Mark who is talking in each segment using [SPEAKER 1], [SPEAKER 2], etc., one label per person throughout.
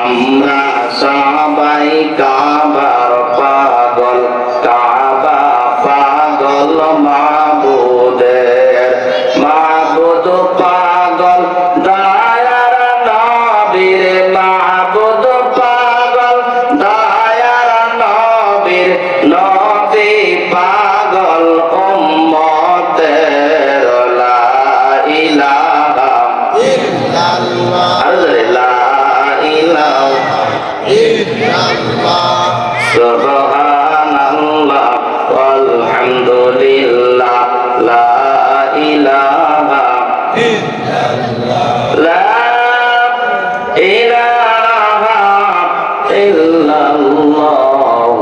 [SPEAKER 1] আমরা সবাই কাবার পাগল, কাবা পাগল মাবুদের, মাবুদ পাগল দয়ার নবীর, মাবুদ পাগল দয়ার নবীর, নবী পাগল উম্মতের। লা ইলাহা ইল্লাল্লাহ, সুবহানাল্লাহ ওয়ালহামদুলিল্লাহ, লা ইলাহা ইল্লাল্লাহ, লা ইলাহা ইল্লাল্লাহ,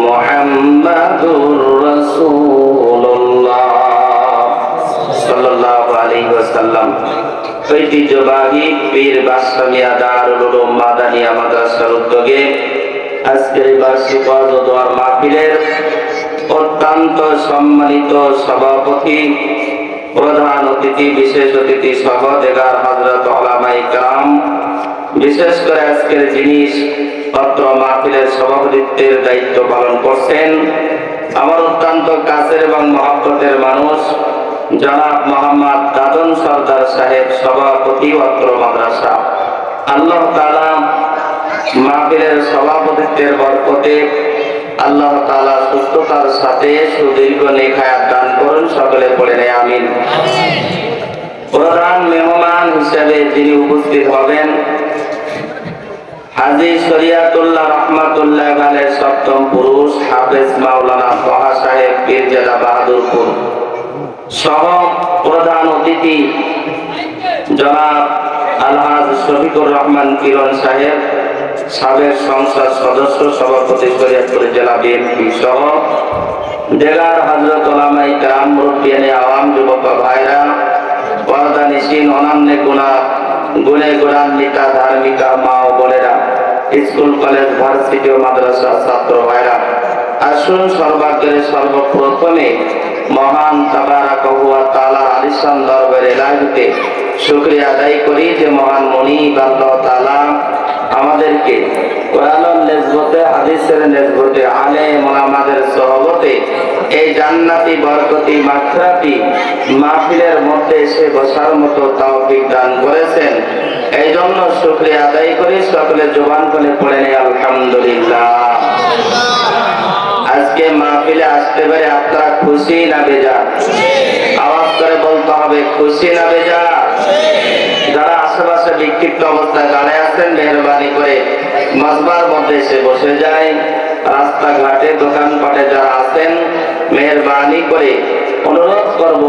[SPEAKER 1] মুহাম্মাদুর রাসূলুল্লাহ সাল্লাল্লাহু আলাইহি ওয়াসাল্লাম। ঐতিহ্যবাহী পীর বাদশাহ দারুল উলুম মাদানিয়া মাদ্রাসার উদ্যোগে আজকের বার্ষিক ওয়াজ ও দোয়ার মাহফিলের অত্যন্ত সম্মানিত সভাপতি, প্রধান অতিথি, বিশেষ অতিথি সহ দেগার হযরত উলামায়ে কেরাম, বিশেষ করে আজকের যিনি অত্র মাহফিলের সভাপতিত্বের দায়িত্ব পালন করছেন, আমার অত্যন্ত কাছের এবং মহব্বতের মানুষ জনাব মোহাম্মদ দাদন সরদার সাহেব, সভাপতি অত্র মাদ্রাসা। আল্লাহ তাআলা মাহফিলের সভাপতিত্বের বরকতে আল্লাহ তাআলা সুস্থতার সাথে সুদীর্ঘ নেক হায়াত দান করুন, সকলে পড়ে নেয় আমিন। প্রধান মেহমান হিসেবে যিনি উপস্থিত হবেন, হাজী শরিয়াতুল্লাহ রহমাতুল্লাহ আলাইহির সপ্তম পুরুষ হাফেজ মাওলানা তোহা সাহেব, পীর জেলা বাহাদুরপুর সহ প্রধান অতিথি জনাব আলহাজ শফিকুর রহমান কিরণ সাহেব, সাবেক সংসদ সদস্য, সভাপতি শরীয়তপুর জেলা বিএনপি সহ দেগার হযরত উলামায়ে কেরাম, মুরব্বিয়ানে আওয়াম, যুবক ভাইরা, পর্দা নিশিন, অনন্যে গুণে গুণান্বিতা ধার্মিকা মা ও বোনেরা, স্কুল কলেজ ভার্সিটি ও মাদ্রাসা ছাত্র ভাইরা, আসুন সর্বাগ্রে সর্বপ্রথমে মহান তাবারাকাহু ওয়া তাআলার আলিশান দরবারে ইলাহিতে শুকরিয়া আদায় করি যে মহান মুনিব আল্লাহ তাআলা আমাদেরকে কোরআনের নিসবতে, হাদিসের নিসবতে, আলেম ওলামাদের সহবতে এই জান্নাতি বরকতি মাগফিরাতি মাহফিলের মধ্যে এসে বসার মতো তৌফিক দান করেছেন। এই জন্য শুকরিয়া আদায় করি, সকলে জবান খুলে পড়ে নেই আলহামদুলিল্লাহ। আজকে মাহফিলে আসতে পেরে আপনারা খুশি না বেজার? আওয়াজ করে বলতে হবে, খুশি না বেজার? যারা আশেপাশে বিক্ষিপ্ত অবস্থায় দাঁড়িয়ে আছেন, মেহরবানি করে মসবার মধ্যে এসে বসে যায়। রাস্তাঘাটে দোকানপাটে যারা আছেন, মেহরবানি করে অনুরোধ করব,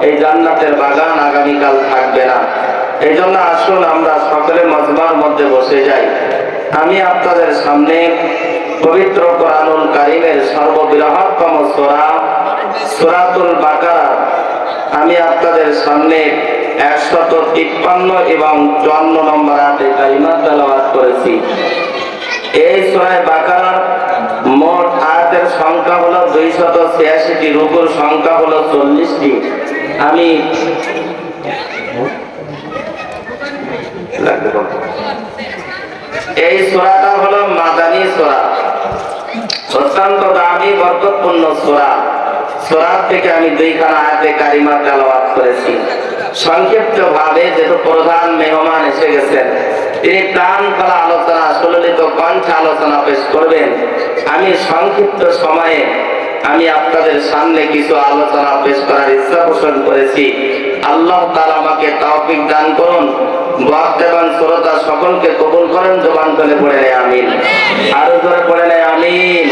[SPEAKER 1] এই জান্নাতের বাগান আগামীকাল থাকবে না। এই জন্য আসুন আমরা সকলে মসবার মধ্যে বসে যাই। আমি আপনাদের সামনে পবিত্র কোরআনুল কারীমের সর্ববৃহত্তম সূরা সূরাতুল বাকারা আমি আপনাদের সামনে 153 এবং 54 নম্বর আয়াতে কারিমা তেলাওয়াত করেছি। এই সূরা বাকারার মোট আয়াতের সংখ্যা হলো 286টি, রুকুর সংখ্যা হলো 40টি। আমি এই সূরাটা হলো মাদানী সূরা, অত্যন্ত দামি বরকতপূর্ণ সূরা। সূরা থেকে আমি 2খানা আয়াতে কারিমা তেলাওয়াত করেছি। সংক্ষিপ্ত ভাবে, যেহেতু প্রধান মেহমান এসে গেছেন, তিনি প্রাণ খোলা আলোচনা, সুললিত কণ্ঠে আলোচনা পেশ করবেন, আমি সংক্ষিপ্ত সময়ে আমি আপনাদের সামনে কিছু আলোচনা পেশ করার ইচ্ছা পোষণ করেছি। আল্লাহ তাআলা আমাকে তৌফিক দান করুন, বক্তা এবং শ্রোতা সকলকে কবুল করেন। জবান খুলে পড়ে নেয় আমিন। আরো জোরে পড়ে নেয় আমিন।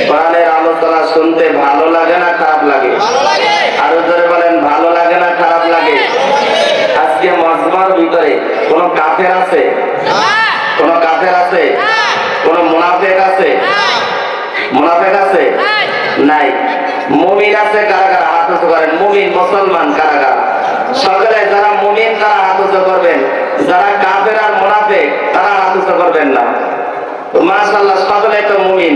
[SPEAKER 1] কোরআনের আলোচনা শুনতে ভালো লাগে না খারাপ লাগে? আরো জোরে বলেন, ভালো লাগে না খারাপ লাগে? আজকে মজমার ভিতরে কোন কাফের আছে? কোন কাফের আছে? কোন মুনাফিক আছে? মুনাফিক আছে? নাই। মুমিন আছে কারা কারা? হাত উঁচু করেন। মুমিন মুসলমান কারা কারা? সকলে যারা মুমিন তারা হাত উঁচু করবেন, যারা কাফের আর মুনাফিক তারা হাত উঁচু করবেন না। মাশাআল্লাহ, সকলে তো মুমিন।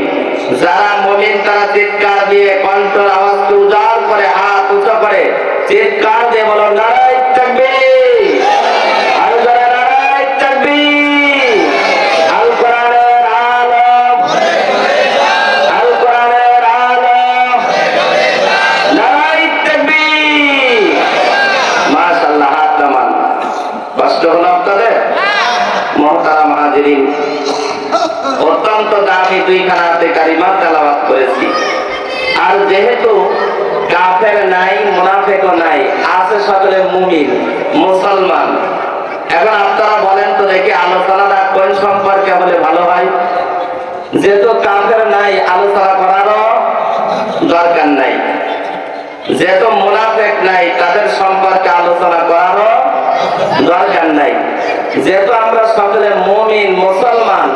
[SPEAKER 1] যারা মুমিন তারা চিৎকার দিয়ে কণ্ঠের আওয়াজকে উজাড় করে হাত উঁচু করে চিৎকার দিয়ে বলো নারায়ে তাকবীর। আরো জোরে নারায়ে তাকবীর। মুহতারাম হাজিরিন, অত্যন্ত দামি দুইখানা আয়াতে কারিমা তেলাওয়াত করেছি। আর যেহেতু কাফের নাই, মুনাফিকও নাই, আছে সকলে মুমিন মুসলমান। এখন আপনারা বলেন তো দেখি আলোচনাটা কোন সম্পর্কে হলে ভালো হয়? যেহেতু কাফের নাই, আলোচনা করারও দরকার নাই। যেহেতু মুনাফিক নাই, তাদের সম্পর্কে আলোচনা করারও দরকার নাই। যেহেতু আমরা সকলে মুমিন মুসলমান,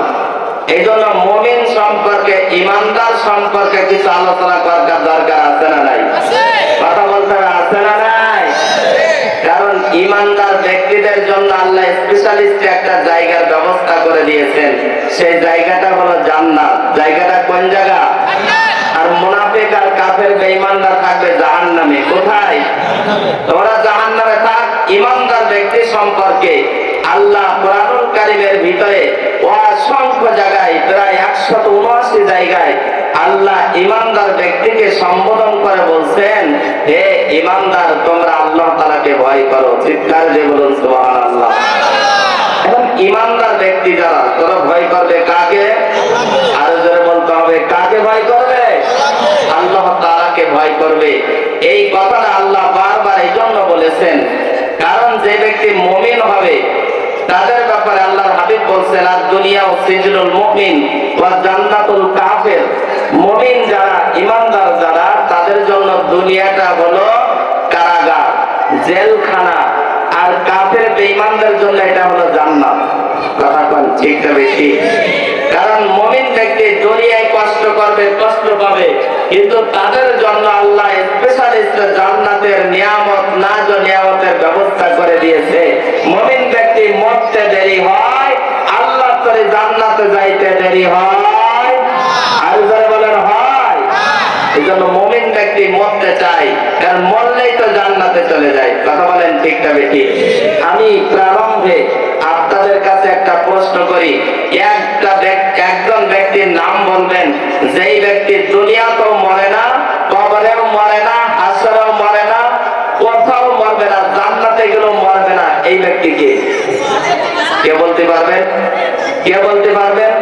[SPEAKER 1] এই জন্য মুমিন সম্পর্কে, ইমানদার সম্পর্কে কিছু আলোচনা করার দরকার আছে না নাই? কথা বলতে হবে, আছে না নাই? কারণ ইমানদার ব্যক্তিদের জন্য আল্লাহ স্পেশালিস্ট একটা জায়গার ব্যবস্থা করে দিয়েছেন। সেই জায়গাটা হলো জান্নাত। জায়গাটা কোন জায়গা? আর মুনাফিক আর কাফের বেঈমানরা থাকবে জাহান্নামে। কোথায়? ওরা জাহান্নামে থাক। ইমানদার ব্যক্তি সম্পর্কে আল্লাহ কোরআনুল কারীমের ভিতরে অসংখ্য জায়গায়, প্রায় 179 জায়গায় আল্লাহ ইমানদার ব্যক্তিকে সম্বোধন করে বলছেন, হে ইমানদার, তোমরা আল্লাহ তাআলাকে ভয় করো। চিৎকার দিয়ে বলুন সুবহানাল্লাহ। এখন ইমানদার ব্যক্তি যারা, তোরা ভয় করবে কাকে? আরো জোরে বলতে হবে, কাকে ভয় করবে? আল্লাহ তাআলাকে ভয় করবে। এই কথাটা আল্লাহ বারবার এই জন্য বলেছেন, কারণ যে ব্যক্তি মুমিন হবে তাদের ব্যাপারে আল্লাহর হাবিব বলছেন, আর দুনিয়া ও সিজনুল মুমিন ওয়া জান্নাতুল কাফির। মুমিন যারা, ইমানদার যারা, তাদের জন্য দুনিয়াটা হলো কারাগার, জেলখানা, আর কাফের বেঈমানদের জন্য এটা হলো জান্নাত। কথা কোন ঠিক না বেশি? কারণ মুমিন ব্যক্তি দুনিয়ায় কষ্ট করবে, কষ্ট পাবে, কিন্তু তাদের জন্য আল্লাহ স্পেশালিস্ট জান্নাতের নিয়ামত, নাজ নিয়ামতের ব্যবস্থা করে দিয়েছে। মুমিন ব্যক্তি মরতে দেরি হয়, আল্লাহ করে জান্নাতে যাইতে দেরি হয়। আর যারা বলেন হয়, এই জন্য মুমিন ব্যক্তি মরতে চায়, কারণ মরলেই তো জান্নাতে চলে যায়। কথা বলেন ঠিক না বেশি? আমি প্রারম্ভে আপনাদের কাছে একটা প্রশ্ন করি, একজন ব্যক্তির নাম বলবেন যেই ব্যক্তি দুনিয়াতেও মরে না, কবরেও মরে না, হাসরেও মরে না, কোথাও মরবে না, জান্নাতে গেলেও মরবে না। এই ব্যক্তিকে কে বলতে পারবেন? কে বলতে পারবেন?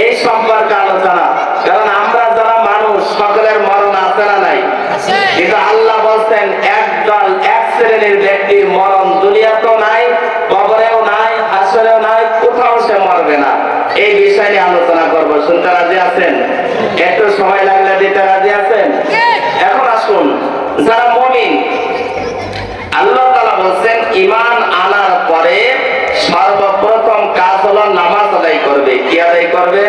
[SPEAKER 1] এই সম্পর্কে আলোচনা। কারণ আমরা যারা মানুষ, সকলের মরণ আছে না নাই? কিন্তু আল্লাহ বলছেন একদল, এক শ্রেণীর ব্যক্তির মরণ দুনিয়াতেও নাই, কবরেও নাই, হাসরেও নাই, কোথাও সে মরবে না। এই বিষয় নিয়ে আলোচনা করবো। শুনতে রাজি আছেন? একটু সময় লাগলে দিতে রাজি আছেন? এখন আসুন, যারা মুমিন, আল্লাহ তাআলা বলছেন ঈমান আনার পরে সর্বপ্রথম কাজ হলো নামাজ আদায় করবে। কি আদায় করবে?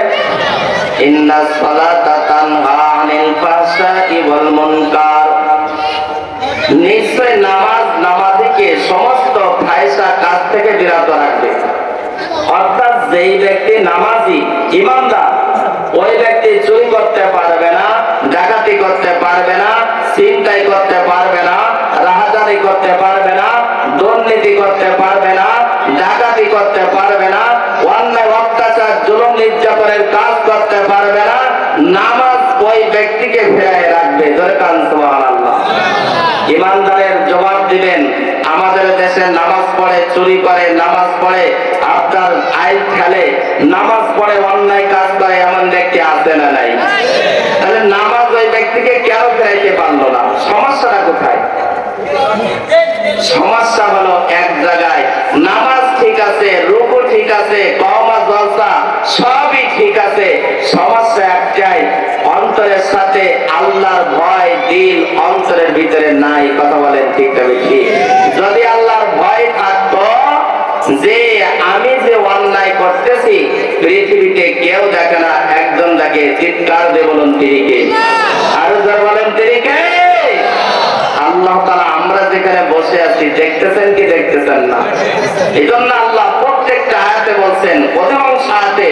[SPEAKER 1] ইন্নাস সালাতা তানহা আনিল ফাহশাই ওয়াল মুনকার। নিশ্চয় নামাজ নামাজীকে সমস্ত ফাহিশা কাজ থেকে বিরত রাখবে। অর্থাৎ যেই ব্যক্তি নামাজি, ইমানদার, ওই ব্যক্তি চুরি করতে পারবে না, ডাকাতি করতে পারবে না, ছিনতাই করতে পারবে না, রাহাজানি করতে পারবে না, দুর্নীতি করতে পারবে না, ডাকাতি করতে পারবে না, অন্যায় অত্যাচার জুলুম নির্যাতনের কাজ করতে পারবে না। নামাজ ওই ব্যক্তিকে ফেরায় রাখবে। জোরে কান সুবহানাল্লাহ। ইমানদারের জবাব দিবেন, আমাদের দেশে নামাজ পড়ে, চুরি করে, নামাজ পড়ে, আপনার আইন খেলে, নামাজ পড়ে, অন্যায় কাজ করে, এমন ব্যক্তি আছে না নাই? তাহলে নামাজ ওই ব্যক্তিকে কেন ফেরাইতে পারলো না? সমস্যাটা কোথায়? সমস্যা হলো এক জায়গায়, নামাজ ঠিক আছে, রুকু ঠিক আছে, কওমা জলসা সবই ঠিক আছে, সমস্যা একটাই, অন্তরের সাথে আল্লাহর ভয় দিল অন্তরের ভিতরে নাই। কথা বলেন ঠিক না বেশি? যদি আল্লাহর ভয় থাকতো, যে আমি যে অন্যায় করতেছি পৃথিবীতে কেউ দেখে না, একজন দেখে, চিৎকার দিয়ে বলুন তিনি কে? আরো যারা বলেন তিনি কে? আল্লাহ তাআলা আমরা যেখানে বসে আছি দেখতেছেন কি দেখতেছেন না? এই জন্য আল্লাহ প্রত্যেকটা আয়াতে বলছেন, অধিকাংশ আয়াতে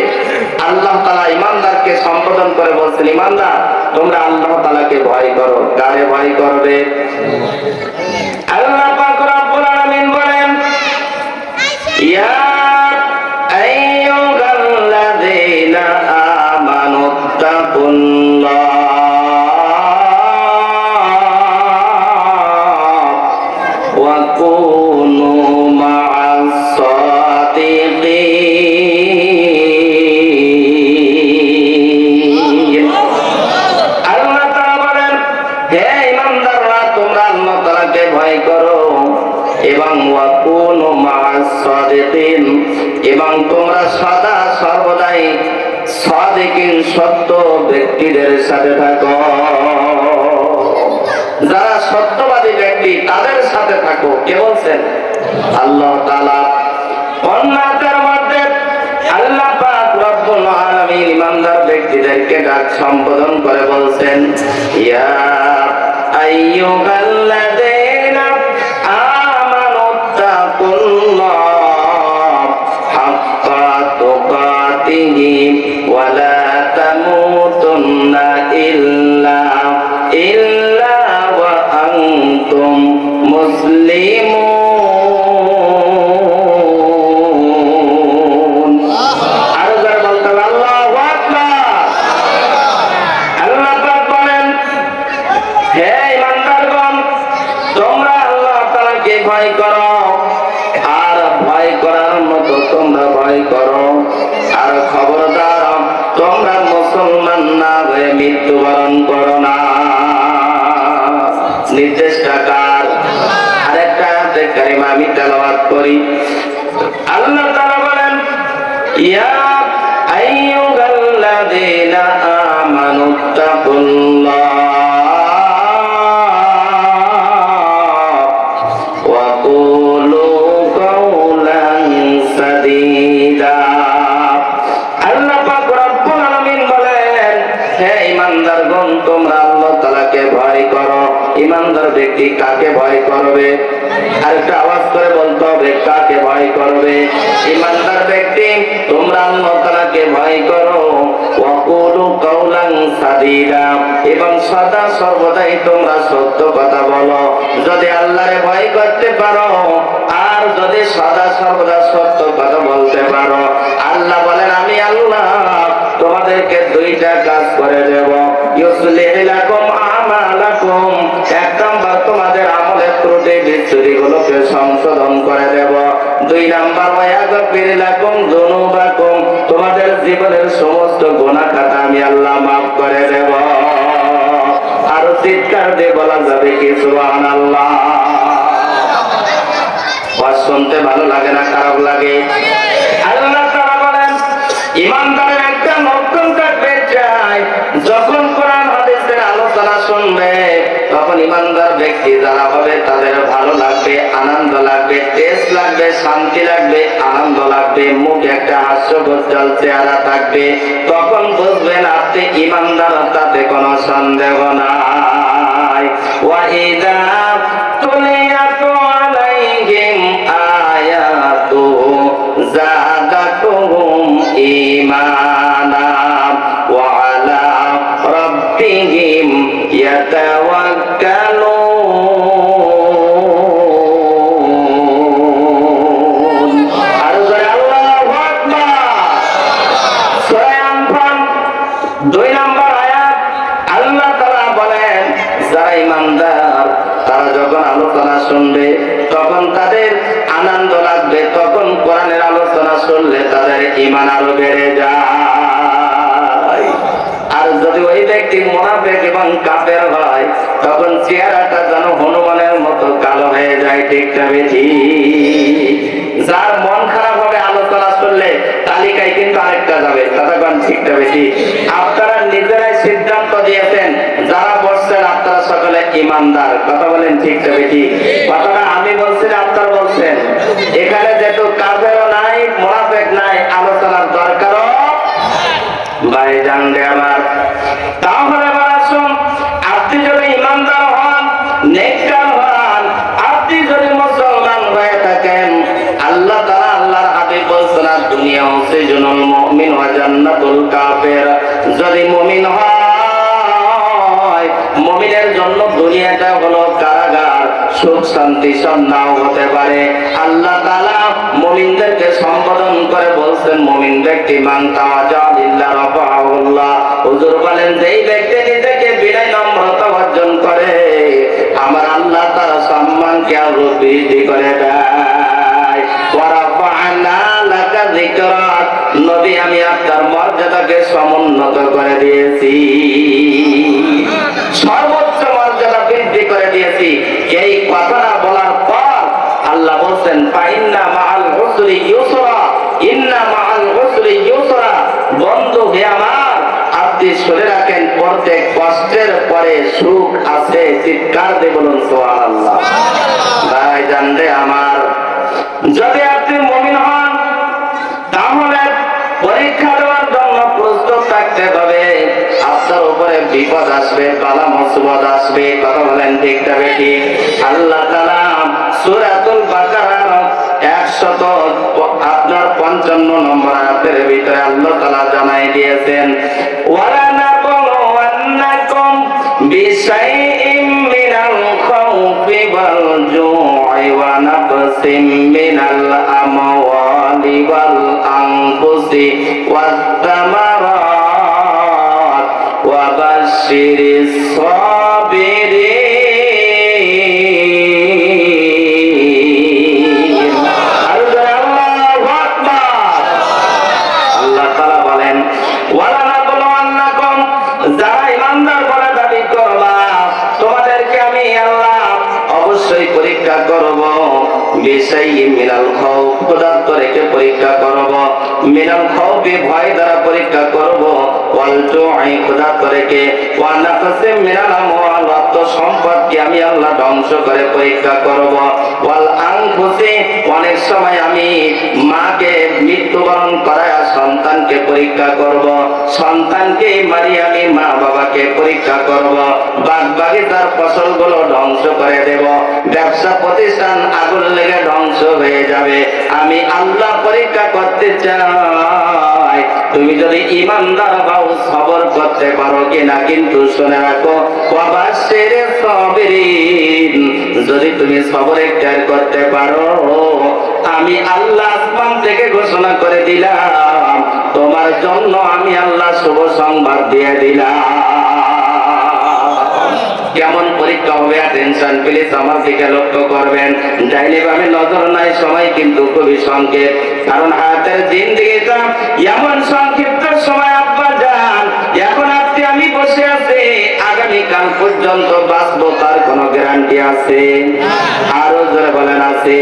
[SPEAKER 1] আল্লাহ তাআলা ইমানদারকে সম্বোধন করে বলছেন, ইমানদার তোমরা আল্লাহ তাআলাকে ভয় করো। কারে ভয় করবে? আল্লাহ পাক রব্বুল আলামিন বলেন, ইয়া আইয়ুহাল্লাযীনা আমানুত্তাকুল্লাহ ওয়া কুনু মা'আস সাদিকিন। এবং তোমরা সদা সর্বদাই সাদিকিন সত্য ব্যক্তিদের সাথে থাকো। যারা সত্যবাদী ব্যক্তি তাদের সাথে থাকো। কে বলছেন? আল্লাহ তাআলা। অন্যদের মধ্যে আল্লাহ পাক রব্বুল আলামিন ইমানদার ব্যক্তিদেরকে ডাক সম্বোধন করে বলছেন, ইয়া আইয়ুহাল্লাযীনা আমানুত্তাকুল্লাহ হাক্কা তুকাতিহি ওয়া লা তামুতুন্না ইল্লা ওয়া আনতুম মুসলিমুন। আরো যারা বলতে হবে আল্লাহু আকবার। আল্লাহ পাক বলেন, হে ইমানদারগণ, তোমরা আল্লাহ তাআলাকে ভয় করো, আর ভয় করার মতো তোমরা ভয় করো, আর খবরদার তোমরা মুসলমান না হয়ে মৃত্যুবরণ করো না। নির্দেশটা কার? আরেকটা আয়াতে কারিমা আমি তেলাওয়াত করি। আল্লাহ তাআলা বলেন, ইয়া আইয়ুহাল্লাযীনা আমানুত্তাকুল্লাহ ওয়া কুলু কাওলান সাদীদা। আল্লাহ পাক রব্বুল আলামিন বলেন, হে ইমানদারগণ, তোমরা আল্লাহ তাআলাকে ভয় করো। ইমানদার ব্যক্তি কাকে ভয় করবে? আরেকটা আওয়াজ করে বলতে হবে, কাকে ভয় করবে? ইমানদার ব্যক্তি, তোমরা আল্লাহ তাআলাকে ভয় করো। ওয়া কুলু কাওলান সাদীদা, এবং সদা সর্বদাই তোমরা সত্য কথা বলো। যদি আল্লাহরে ভয় করতে পারো আর যদি সদা সর্বদা সত্য কথা বলতে পারো, আল্লাহ বলেন আমি আল্লাহ তোমাদেরকে দুইটা কাজ করে দেব। ইউসলিহ লাকুম আমালাকুম, এক নাম্বার তোমাদের আমলের ত্রুটি বিচ্যুতিগুলোকে সংশোধন করে দেব। দুই নাম্বার ওয়ায়াগফির লাকুম যুনুবাকুম, তোমাদের জীবনের সমস্ত গুনাহ খাতা আমি আল্লাহ মাফ করে দেব। আর চিৎকার দিয়ে বলা যাবে কি সুবহানাল্লাহ। ওয়াজ শুনতে ভালো লাগে না খারাপ লাগে? আল্লাহ তাআলা বলেন, ইমানদারের একটা লক্ষণ থাকবে, চাই যখন কোরআন হাদিসের আলোচনা শুনবে তখন ইমানদার ব্যক্তি যারা হবে তাদের ভালো লাগবে, আনন্দ লাগবে, টেস্ট লাগবে, শান্তি লাগবে, আনন্দ লাগবে, মুখে একটা হাস্যজ্জ্বল চেহারা থাকবে। তখন বুঝবেন আপনি ইমানদার, তাতে কোনো সন্দেহ নাই। ওয়া ইযা তুলিয়াত আলাইহিম আয়াতুহু যাদাতুহুম ঈমানা ওয়া আলা রাব্বিহিম ইয়াতাওয়াক্কালুন। আর জোরে আল্লাহু আকবার। সূরা আনফাল 2 নম্বর আয়াত। আল্লাহ তাআলা বলেন, যারা ঈমানদার তারা যখন আলোচনা শুনবে তখন তাদের আনন্দ লাগবে, তখন কোরআনের আলোচনা শুনলে তাদের ঈমান আরো বেড়ে যায়। আর যদি ওই ব্যক্তি মুনাফিক এবং কাফের হয় তখন চেহারাটা যেন হনুমানের মতো কালো হয়ে যায়। ঠিক না বেশি? যার মন খারাপ হবে আলোচনা শুনলে তালিকায় কিন্তু আরেকটা যাবে। ততক্ষণ ঠিক না বেশি? আপনারা নিজেরাই সিদ্ধান্ত দিয়েছেন, যারা বসছেন আপনারা সকলে ইমানদার। কথা বলেন ঠিক না বেশি? কথাটা আমি বলছি না আপনারা বলছেন? এখানে যেহেতু কাফেরও নাই, মুনাফিক নাই, আলোচনার দরকারও ভাইজান রে আমার। তাহলে আসুন, আপনি যদি ইমানদার হন, নেককার হন, আপনি যদি মুসলমান হয়ে থাকেন, আল্লাহ তাআলা আল্লাহর হাবিব বলছেন, দুনিয়া সিজনুল মুমিন ওয়া জান্নাতুল কাফির। যদি মুমিন হয়, মুমিনের জন্য দুনিয়াটা হলো কারাগার, সুখ শান্তি সব নাও হতে পারে। আল্লাহ তাআলা মুমিনদেরকে সম্বোধন করে বলছেন, মুমিন ব্যক্তি মান তাওয়াজা লিল্লাহ রাফাহুল্লাহ। হুজুর বলেন, যেই ব্যক্তি নিজেকে বিনয় নম্রতা অর্জন করে, আমার আল্লাহ তাআলা সম্মানকে আরো বৃদ্ধি করে দেয়। ওয়া রাফা'না লাকা যিকরাক, নবী আমি আপনার মর্যাদাকে সমুন্নত করে দিয়েছি, সর্বোচ্চ মর্যাদা বৃদ্ধি করে দিয়েছি। এই কথাটা বলার পর আল্লাহ বলছেন, ফাইন্না মাআল উসরি ইউসরা, ইন্না কষ্টের পরে সুখ আছে, চিৎকার দিয়ে বলুন সুবহানাল্লাহ। ভাই জানলে আমার, যদি আপনি মুমিন হন তাহলে পরীক্ষা দেওয়ার জন্য প্রস্তুত থাকতে হবে। আপনার উপরে বিপদ আসবে, বালা মুসিবত আসবে, কথা বলেন ঠিক তবে ঠিক। আল্লাহ তাআলা সূরাতুল বাকারার 155 নম্বর আয়াতের ভিতরে আল্লাহ তাআলা জানাই দিয়েছেন, ওয়ালা নাবলুওয়ান্নাকুম বিশাইইম মিনাল খাউফি ওয়াল জু'i ওয়া নাকসিম মিনাল আমওয়ালি ওয়াল আনফুসি ওয়াত তামারাত ওয়া বাশশিরিস সাবিরিন। আল্লাহু আকবার। আল্লাহ তাআলা বলেন, ওয়ালা নাবলুওয়ান্নাকুম, যারা ঈমানদার বলে দাবি করবা তোমাদেরকে আমি আল্লাহ অবশ্যই পরীক্ষা করব। বিশাইইম মিনাল খাউফ, ক্ষুধার্ত রেখে পরীক্ষা করব। মিনাল খাউফি, ভয় দ্বারা পরীক্ষা করব। ওয়াল জু'i, ক্ষুধার্ত রেখে। ওয়া নাকসিম মিনাল আমওয়াল, অর্থ সম্পদকে আমি আল্লাহ ধ্বংস করে পরীক্ষা করব। ওয়াল আনফুসি, অনেক সময় আমি মাকে মৃত্যুবরণ করায় সন্তানকে পরীক্ষা করব। সন্তানকে মারি আমি মা বাবাকে পরীক্ষা করব। বাগ বাগিচার ফসলগুলো ধ্বংস করে দেব। ব্যবসা প্রতিষ্ঠান আগুন লেগে ধ্বংস হয়ে যাবে। আমি আল্লাহ পরীক্ষা করতে চাই তুমি যদি ঈমানদার হও সবর করতে পারো কিনা। কিন্তু শুনে রাখো, ওয়া বাশশিরিস সাবিরিন, যদি তুমি সবর ইখতিয়ার করতে পারো আমি আল্লাহ আসমান থেকে ঘোষণা করে দিলাম, তোমার জন্য আমি আল্লাহ শুভ সংবাদ দিয়ে দিলাম। কেমন পরীক্ষা হবে? টেনশন প্লিজ আমার দিকে লক্ষ্য করবেন। ডাইনি ভাবে নজর নাই, সময় কিন্তু খুবই সংক্ষেপ। কারণ হায়াতের জিন্দেগিটা এমন সংক্ষিপ্ত সময় আব্বা যান, এখন আপনি আমি বসে আছি, আগামীকাল পর্যন্ত বাঁচবো তার কোনো গ্যারান্টি আছে? আরো জোরে বলেন আছে?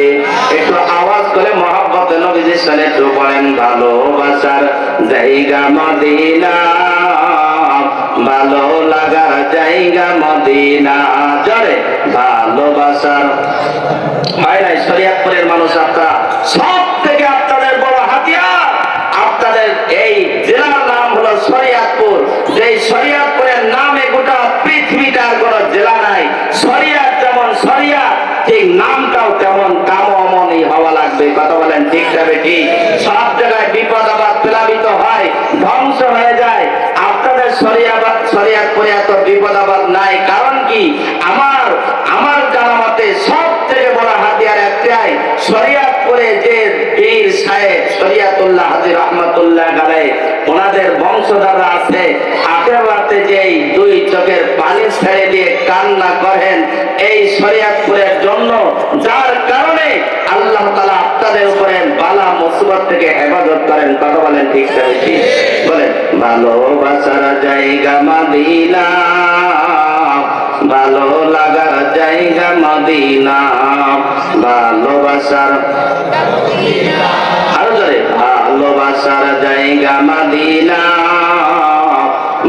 [SPEAKER 1] একটু আওয়াজ করে মহব্বতে নবীজির সাথে একটু বলেন, ভালোবাসার জায়গা মদিনা, ভালো লাগার জায়গা মদিনা। জোরে ভালোবাসার। ভাইরা, শরীয়তপুরের মানুষ আপনারা, সব থেকে আপনাদের বড় হাতিয়ার, আপনাদের এই জেলার নাম হলো শরীয়তপুর। যে শরীয়তপুরের নামে গোটা পৃথিবীতে আর কোনো জেলা নাই। শরীয়ত যেমন শরীয়ত, ঠিক নামটাও তেমন কামও অমনই হওয়া লাগবে। কথা বলেন ঠিক যাবে ঠিক। সব জায়গায় বিপদ আবার প্লাবিত হয়, ধ্বংস হয়ে যায়। আপনাদের শরীয়তপুরে এত বিপদ আবার নাই। কারণ কি? আমার জানা মতে সব থেকে বড় হাতিয়ার একটাই, শরীয়তপুরে যে পীর সাহেব শরীয়তুল্লাহ হাজী রহমাতুল্লাহ আলাইহি, ওনাদের বংশধররা আছে, আখের রাতে যেই দুই চোখের পানি ছেড়ে দিয়ে কান্না করেন এই শরীয়তপুরের জন্য, যার কারণে আল্লাহ তাআলা আপনাদের উপরে বালা মুসিবত থেকে হেফাজত করেন। কথা বলেন ঠিক আছে? বলেন, ভালোবাসার জায়গা মদিনা, ভালো লাগার জায়গা মদিনা, ভালোবাসার, আরো জোরে, ভালোবাসার জায়গা মদিনা,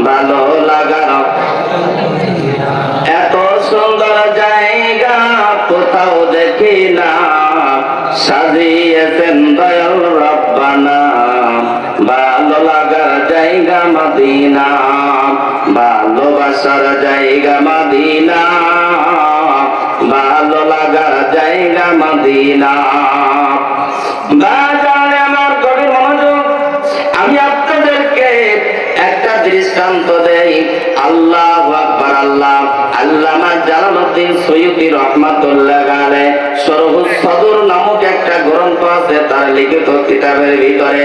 [SPEAKER 1] ভালো লাগার। এত সুন্দর জায়গা কোথাও দেখি না, সাজিয়েছেন দয়াল রব্বানা, ভালো লাগার জায়গা মদিনা, ভালোবাসার জায়গা মদিনা, ভালো লাগার জায়গা মদিনা। বাজারে আমার গভীর মনোযোগ, আমি আপনাদেরকে একটা দৃষ্টান্ত দেই। আল্লাহু আকবার। আল্লামা জালালউদ্দিন সৈয়দী রাহমাতুল্লাহ আলাইহি শরহুস সদর নামক একটা গ্রন্থ আছে, তার লিখিত কিতাবের ভিতরে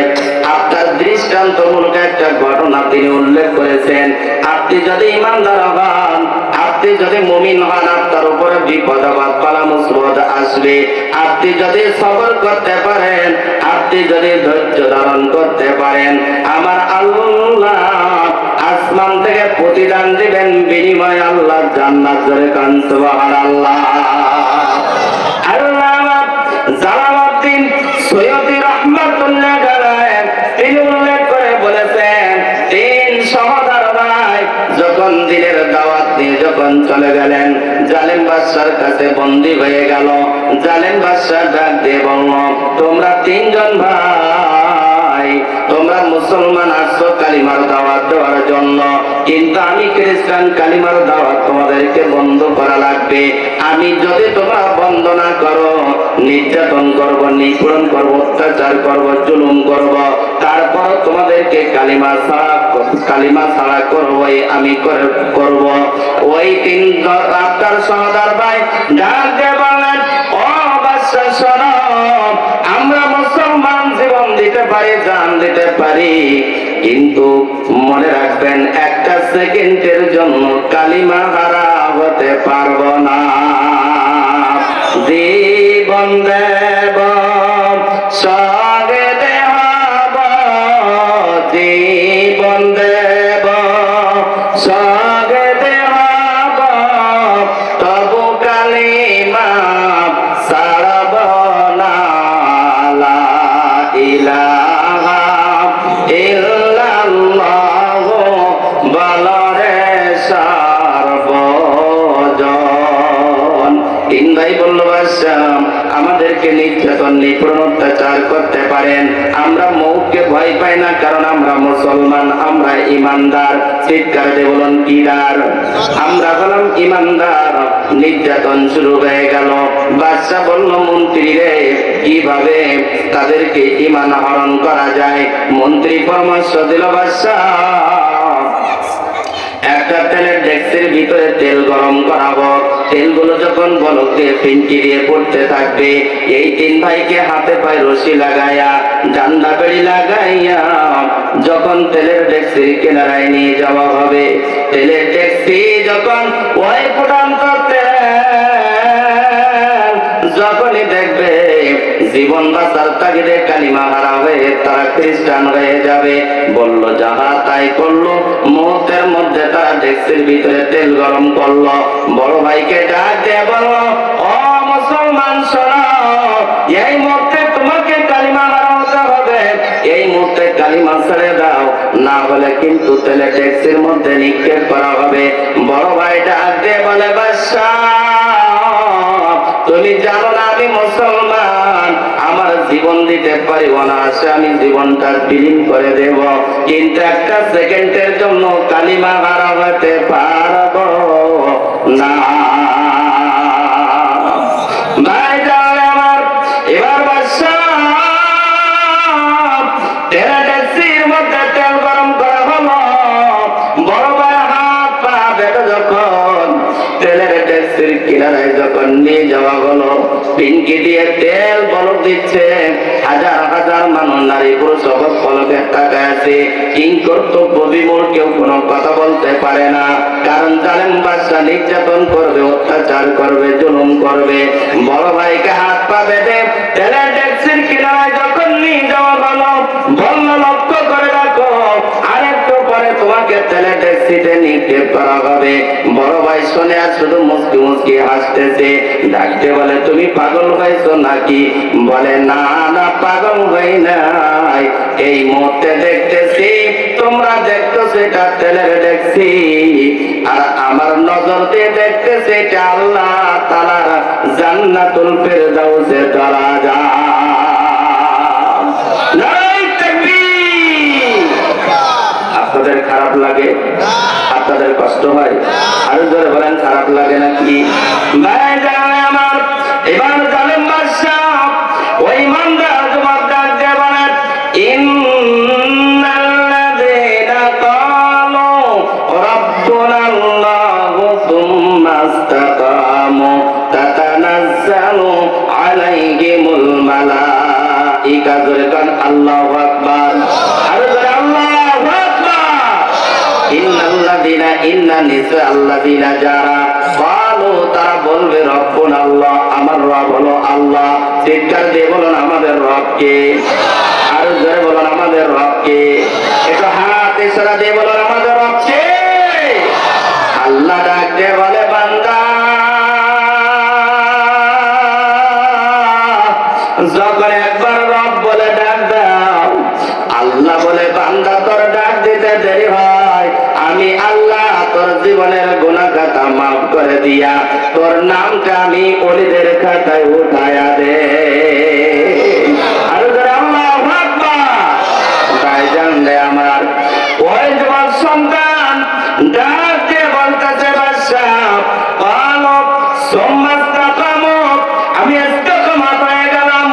[SPEAKER 1] আপনার দৃষ্টান্তমূলক একটা ঘটনা তিনি উল্লেখ করেছেন। আপনি যদি ঈমানদার হন, আপনি যদি মুমিন হন, আপনার উপরে বিপদ আপদ বালা মুসিবত আসবে। আপনি যদি সবর করতে পারেন, আপনি যদি ধৈর্য ধারণ করতে পারেন, আমার আল্লাহ আসমান থেকে প্রতিদান দিবেন, বিনিময়ে আল্লাহ জান্নাত। জোরে কান সুবহানাল্লাহ। আল্লামা জালালউদ্দিন সৈয়দী রাহমাতুল্লাহ আলাইহি তিনি উল্লেখ করে বলেছেন, তিন সহোদর ভাই যখন দিনের চলে গেলেন। জালেম বাদশার কাছে বন্দী হয়ে গেল। জালেম বাদশা ডাক দিয়ে বলল, তোমরা তিনজন ভাই, তোমরা মুসলমান আসছো কালিমার দাওয়াত দেওয়ার জন্য, কিন্তু আমি খ্রিস্টান, কালিমার দাওয়াত তোমাদেরকে বন্ধ করা লাগবে। আমি যদি তোমরা বন্ধ না করো, নির্যাতন করব, নিপীড়ন করব, অত্যাচার করব, জুলুম করব, তারপর তোমাদেরকে কালিমা ছাড়া করবই আমি করব। ওই তিন আপনার সহদর ভাই ডাক দিয়ে বললেন, ও বাদশা শোনো, আমরা মুসলমান জীবন দিতে পারি, জান দিতে পারি, কিন্তু মনে রাখবেন একটা সেকেন্ডের জন্য কালিমা হারা হতে পারবো না। জীবন দেব সঙ্গে দেব, জীবন দেব সঙ্গে দেব, তবু কালিমা ছাড়ব না। লা ইলাহা ইল্লাল্লাহু বলরে সর্বজন। তিন ভাই বলল, বাদশা আমাদেরকে নির্যাতন, নিপীড়ন, অত্যাচার করতে পারেন, আমরা মৌতকে ভয় পাই না, কারণ আমরা মুসলমান, আমরা ইমানদার। চিৎকার দিয়ে বলুন কিদার? আমরা হলাম ইমানদার। নির্যাতন শুরু হয়ে গেল। বাদশা বলল, মন্ত্রী রে, কিভাবে তাদেরকে ঈমান হরণ করা যায়? মন্ত্রী পরামর্শ দিল, বাদশা একটা তেলের ডেক্সির ভিতরে তেল গরম করাবো, তেলগুলো যখন বলক দিয়ে পিঞ্চি দিয়ে পড়তে থাকবে, এই তিন ভাইকে হাতে পায়ে রশি লাগাইয়া, ডান্ডা বেড়ি লাগাইয়া যখন তেলের ডেক্সির কিনারায় নিয়ে যাওয়া হবে, তেলের ডেক্সি যখন ওই ফুটান্ত যখনই দেখবে জীবন বাঁচার তাগিদে কালিমা হারা হয়ে তারা খ্রিস্টান হয়ে যাবে, বলল যাহা তাই করলো। মুহূর্তের মধ্যে তারা ডেক্সির ভিতরে তেল গরম করলো। বড় ভাইকে ডাক দিয়ে বলল, ও মুসলমান শোনো, এই মুহূর্তে তোমাকে কালিমা হারা হতে হবে, এই মুহূর্তে কালিমা ছেড়ে দাও, না হলে কিন্তু তেলে ডেক্সির মধ্যে নিক্ষেপ করা হবে। বড় ভাই ডাক দিয়ে বলে, বাদশা তুমি জানো না আমি মুসলমান, আমার জীবন দিতে পারি অনায়াসে, আমি জীবনটা বিলীন করে দেব, কিন্তু একটা সেকেন্ডের জন্য কালিমা হারা হতে পারবো না। ভাই যাও আমার, এবার বাদশা তেরা ডেক্সির মধ্যে তেল গরম করা হলো। বড় ভাই হাত পা বেঁধে যখন তেলের ডেক্সির কিনারায় যখন নিয়ে যাওয়া হলো, পিনকি দিয়ে তেল বলক দিচ্ছে, হাজার হাজার মানুষ, নারী পুরুষ সব পলকে তাকায় আছে। কিং কর্তব্য বিমূঢ়, কেউ কোনো কথা বলতে পারে না, কারণ জালেম বাদশা নির্যাতন করবে, অত্যাচার করবে, জুলুম করবে। বড় ভাইকে হাত পা বেঁধে তেলের ডেক্সির কিনারায় যখন নিয়ে যাওয়া হলো, বলল লক্ষ্য করে রাখো, আরেকটু পরে তোমাকে তেলের ডেক্সিতে নিক্ষেপ করা হবে। বড় ভাই শুনে আর শুধু মুসকি মুসকি হাসতেছে। ডাকতে বলে, তুমি পাগল হয়েছো নাকি? বলে, না না, পাগল হই নাই, এই মুহূর্তে দেখতেছি তোমরা দেখতেছো এটা তেলের ডেক্সি, আর আমার নজর দিয়ে দেখতেছি এটা আল্লাহ তাআলার জান্নাতুল ফেরদাউসে দরজা। আপনাদের খারাপ লাগে? আপনাদের কষ্ট হয়? আরো জোরে বলেন, খারাপ লাগে নাকি? ভাই জানে আমার, এবার জালেম বাদশা ওই ইমানদার যুবক ডাক দিয়ে বলেন, ইন্নাল্লাযীনা ক্বালু রাব্বুনাল্লাহু সুম্মা ইসতাকামু তাতানাজ্জালু আলাইহিমুল মালাঈকা। জোরে বলেন আল্লাহু আকবার। আরো জোরে আল্লাহু আকবার। ইন্নাল্লাযীনা, ইন্না নিশ্চয় আল্লাযীনা যারা, ক্বালু তারা বলবে, রব্বুনা আল্লাহ, আমার রব হলো আল্লাহ। চিৎকার দিয়ে বলুন, আমাদের রব কে? আরো জোরে বলুন, আমাদের রব কে? একটু হাত ইশারা দিয়ে বলুন, আমাদের রব কে? আল্লাহ ডাক দিয়ে বলে, বান্দা যখন একবার রব বলে ডাক দাও, আল্লাহ বলে, বান্দা তোর ডাক দিতে দেরি হয়, আমি আল্লাহ তোর জীবনের গুনাহ খাতা মাফ করে করে দিয়া তোর নামটা আমি ওলিদের খাতায় উঠায়া দে। আর আল্লাহু আকবার। ভাইজান রে আমার, ওই জওয়ান সন্তান ডাকে বলতেছে বাদশাহ পালক সোম্মাস্তাকামু, আমি ইস্তেকামাত হয়ে গেলাম,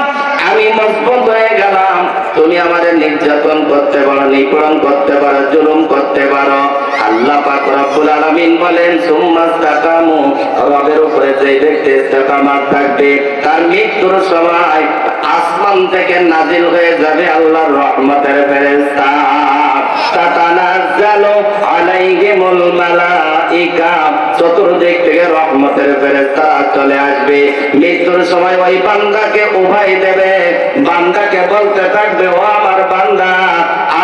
[SPEAKER 1] আমি মজবুত হয়ে গেলাম। তুমি আমাদের নির্যাতন করতে পারো, নিপীড়ন করতে পারো, জুলুম করতে পারো। আল্লাহ পাক রব্বুল আলামিন বলেন সুম্মাস্তাকামু, রবের উপরে যে ব্যক্তি ইস্তেকামাত থাকবে তার মৃত্যুর সময় আসমান থেকে নাজিল হয়ে যাবে আল্লাহর রহমতের ফেরেশতা। তাতানাজ্জালু আলাইহিমুল মালাইকা, চতুর্দিক থেকে রহমতের ফেরেশতা চলে আসবে। মৃত্যুর সময় ওই বান্দাকে উভাই দেবে, বান্দাকে বলতে থাকবে ও আমার বান্দা,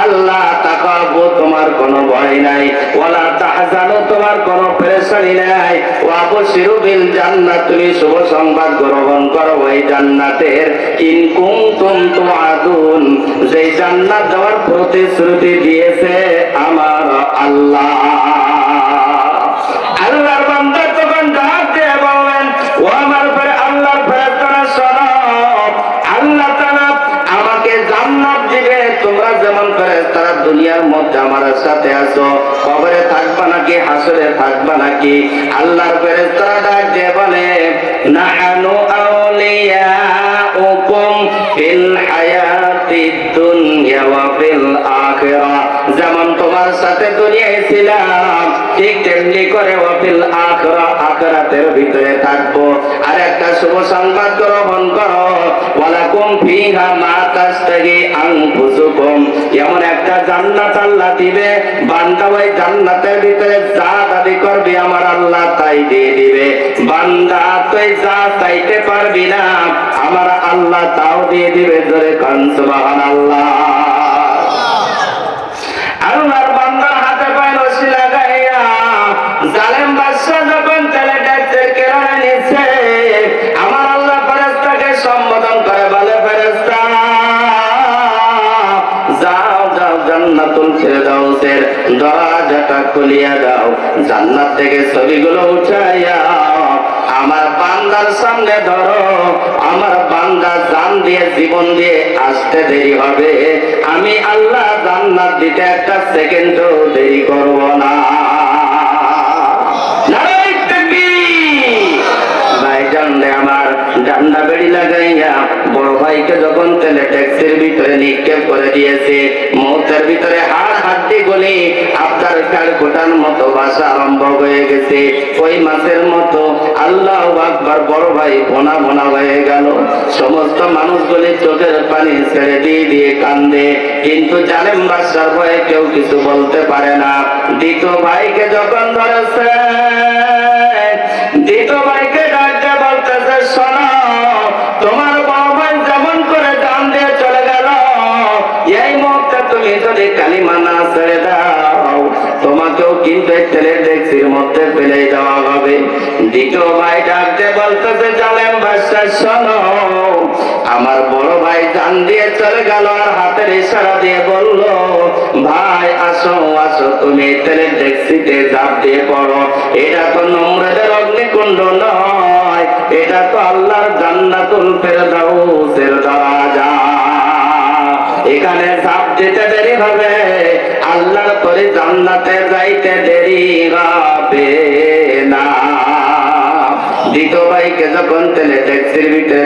[SPEAKER 1] আল্লাহ তাকাবু, তোমার কোনো ভয় নাই, ওয়ালা তাহজানু, তোমার কোনো পেরেশানি নাই, ওয়া বশিরু বিল জান্নাত, তুমি শুভ সংবাদ গ্রহণ করো ওই জান্নাতের, ইন কুনতুম তুআদুন, যে জান্নাত দেওয়ার প্রতিশ্রুতি দিয়েছে আমার আল্লাহ। আল্লাহর বান্দা তখন ডাক দিয়ে বললেন ও আমার পরে আল্লাহর ফেরেশতারা শোনো, আল্লাহ তাআলা আমাকে জান্নাত দিবে। তোমরা যেমন ফেরেশতারা দুনিয়ার মধ্যে আমার সাথে আছো, কবরে থাকবা নাকি হাসরে থাকবা নাকি? আল্লাহর ফেরেশতারা ডাক দিয়ে বলে নাহানু আউলিয়াউকুম ফিল হায়াতিদ দুনিয়া ওয়া ফিল আখিরাহ, যেমন তোমার সাথে দুনিয়ায় ছিলাম ঠিক তেমনি করে ওয়া ফিল আখিরাহ, আখিরাতের ভিতরে থাকবো। আর একটা শুভ সংবাদ গ্রহণ করো, ওয়ালাকুম ফিহা মা তাশতাহি আনফুসুকুম, এমন একটা জান্নাত আল্লাহ দিবে, বান্দা ওই জান্নাতের ভিতরে যা দাবি করবে আমার আল্লাহ তাই দিয়ে দিবে। বান্দা তুই যা চাইতে পারবি না আমার আল্লাহ তাও দিয়ে দিবে। জোরে কান সুবহানাল্লাহ। আল্লাহর বান্দার হাতে পায়ে রশি লাগাইয়া জালেম বাদশা যখন তেলে ডাকতে কেরানে নিচ্ছে, আমার আল্লাহ ফেরেশতাকে সম্বোধন করে বলে ফেরেশতা যাও যাও জান্নাতুল ফিরদাউসের দরজাটা খুলিয়া দাও, জান্নাত থেকে ছবিগুলো উঠাইয়া আমার বান্দার সামনে ধরো। আমার বান্দা জান দিয়ে জীবন দিয়ে আসতে দেরি হবে, আমি আল্লাহ জান্নাত দিতে একটা সেকেন্ডও দেরি করব না। নারায়ে তাকবীর। ভাইজান রে আমার, ডান্ডা বেড়ি লাগাইয়া বড় ভাইকে যখন তেলে ট্যাক্সির ভিতরে নিক্ষেপ করে দিয়েছে, মৌতের ভিতরে হাড় হাড্ডি গলে আপনার কাল কোটার মতো ভাষা আরম্ভ হয়ে গেছে, ওই মাছের মতো আল্লাহু আকবার, বড় ভাই ভোনা ভোনা হয়ে গেল। সমস্ত মানুষগুলি চোখের পানি ছেড়ে দিয়ে দিয়ে কান্দে, কিন্তু জালেম বাদশার ভয়ে কেউ কিছু বলতে পারে না। দ্বিতীয় ভাইকে যখন ধরেছে, দ্বিতীয় ভাইকে ডাকতে বলতেছে শোনো, তোমার বড় ভাই যেমন করে জান দিয়ে চলে গেল, এই মুহূর্তে তুমি যদি কালিমা না ছেড়ে দাও তোমাকেও কিন্তু তেলের ডেকচির মধ্যে ফেলে দেওয়া হবে। দ্বিতীয় ভাই ডাকতে বলতেছে জালেম বাদশা শোনো, আমার বড় ভাই জান দিয়ে চলে গেল আর হাতের ইশারা দিয়ে বলল ভাই আসো আসো, তুমি তেলের ডেকচিতে ঝাঁপ দিয়ে পড়ো। এটা তো নমরুদের অগ্নিকুণ্ড নয়, এটা তো আল্লাহর জান্নাতুল ফিরদাউসের দরজা। এখানে ঝাঁপ দিতে দেরি হবে, আল্লাহর তরে জান্নাতে যাইতে দেরি হবে না। দ্বিতীয় ভাইকে যখন তেলে ট্যাক্সির ভিতরে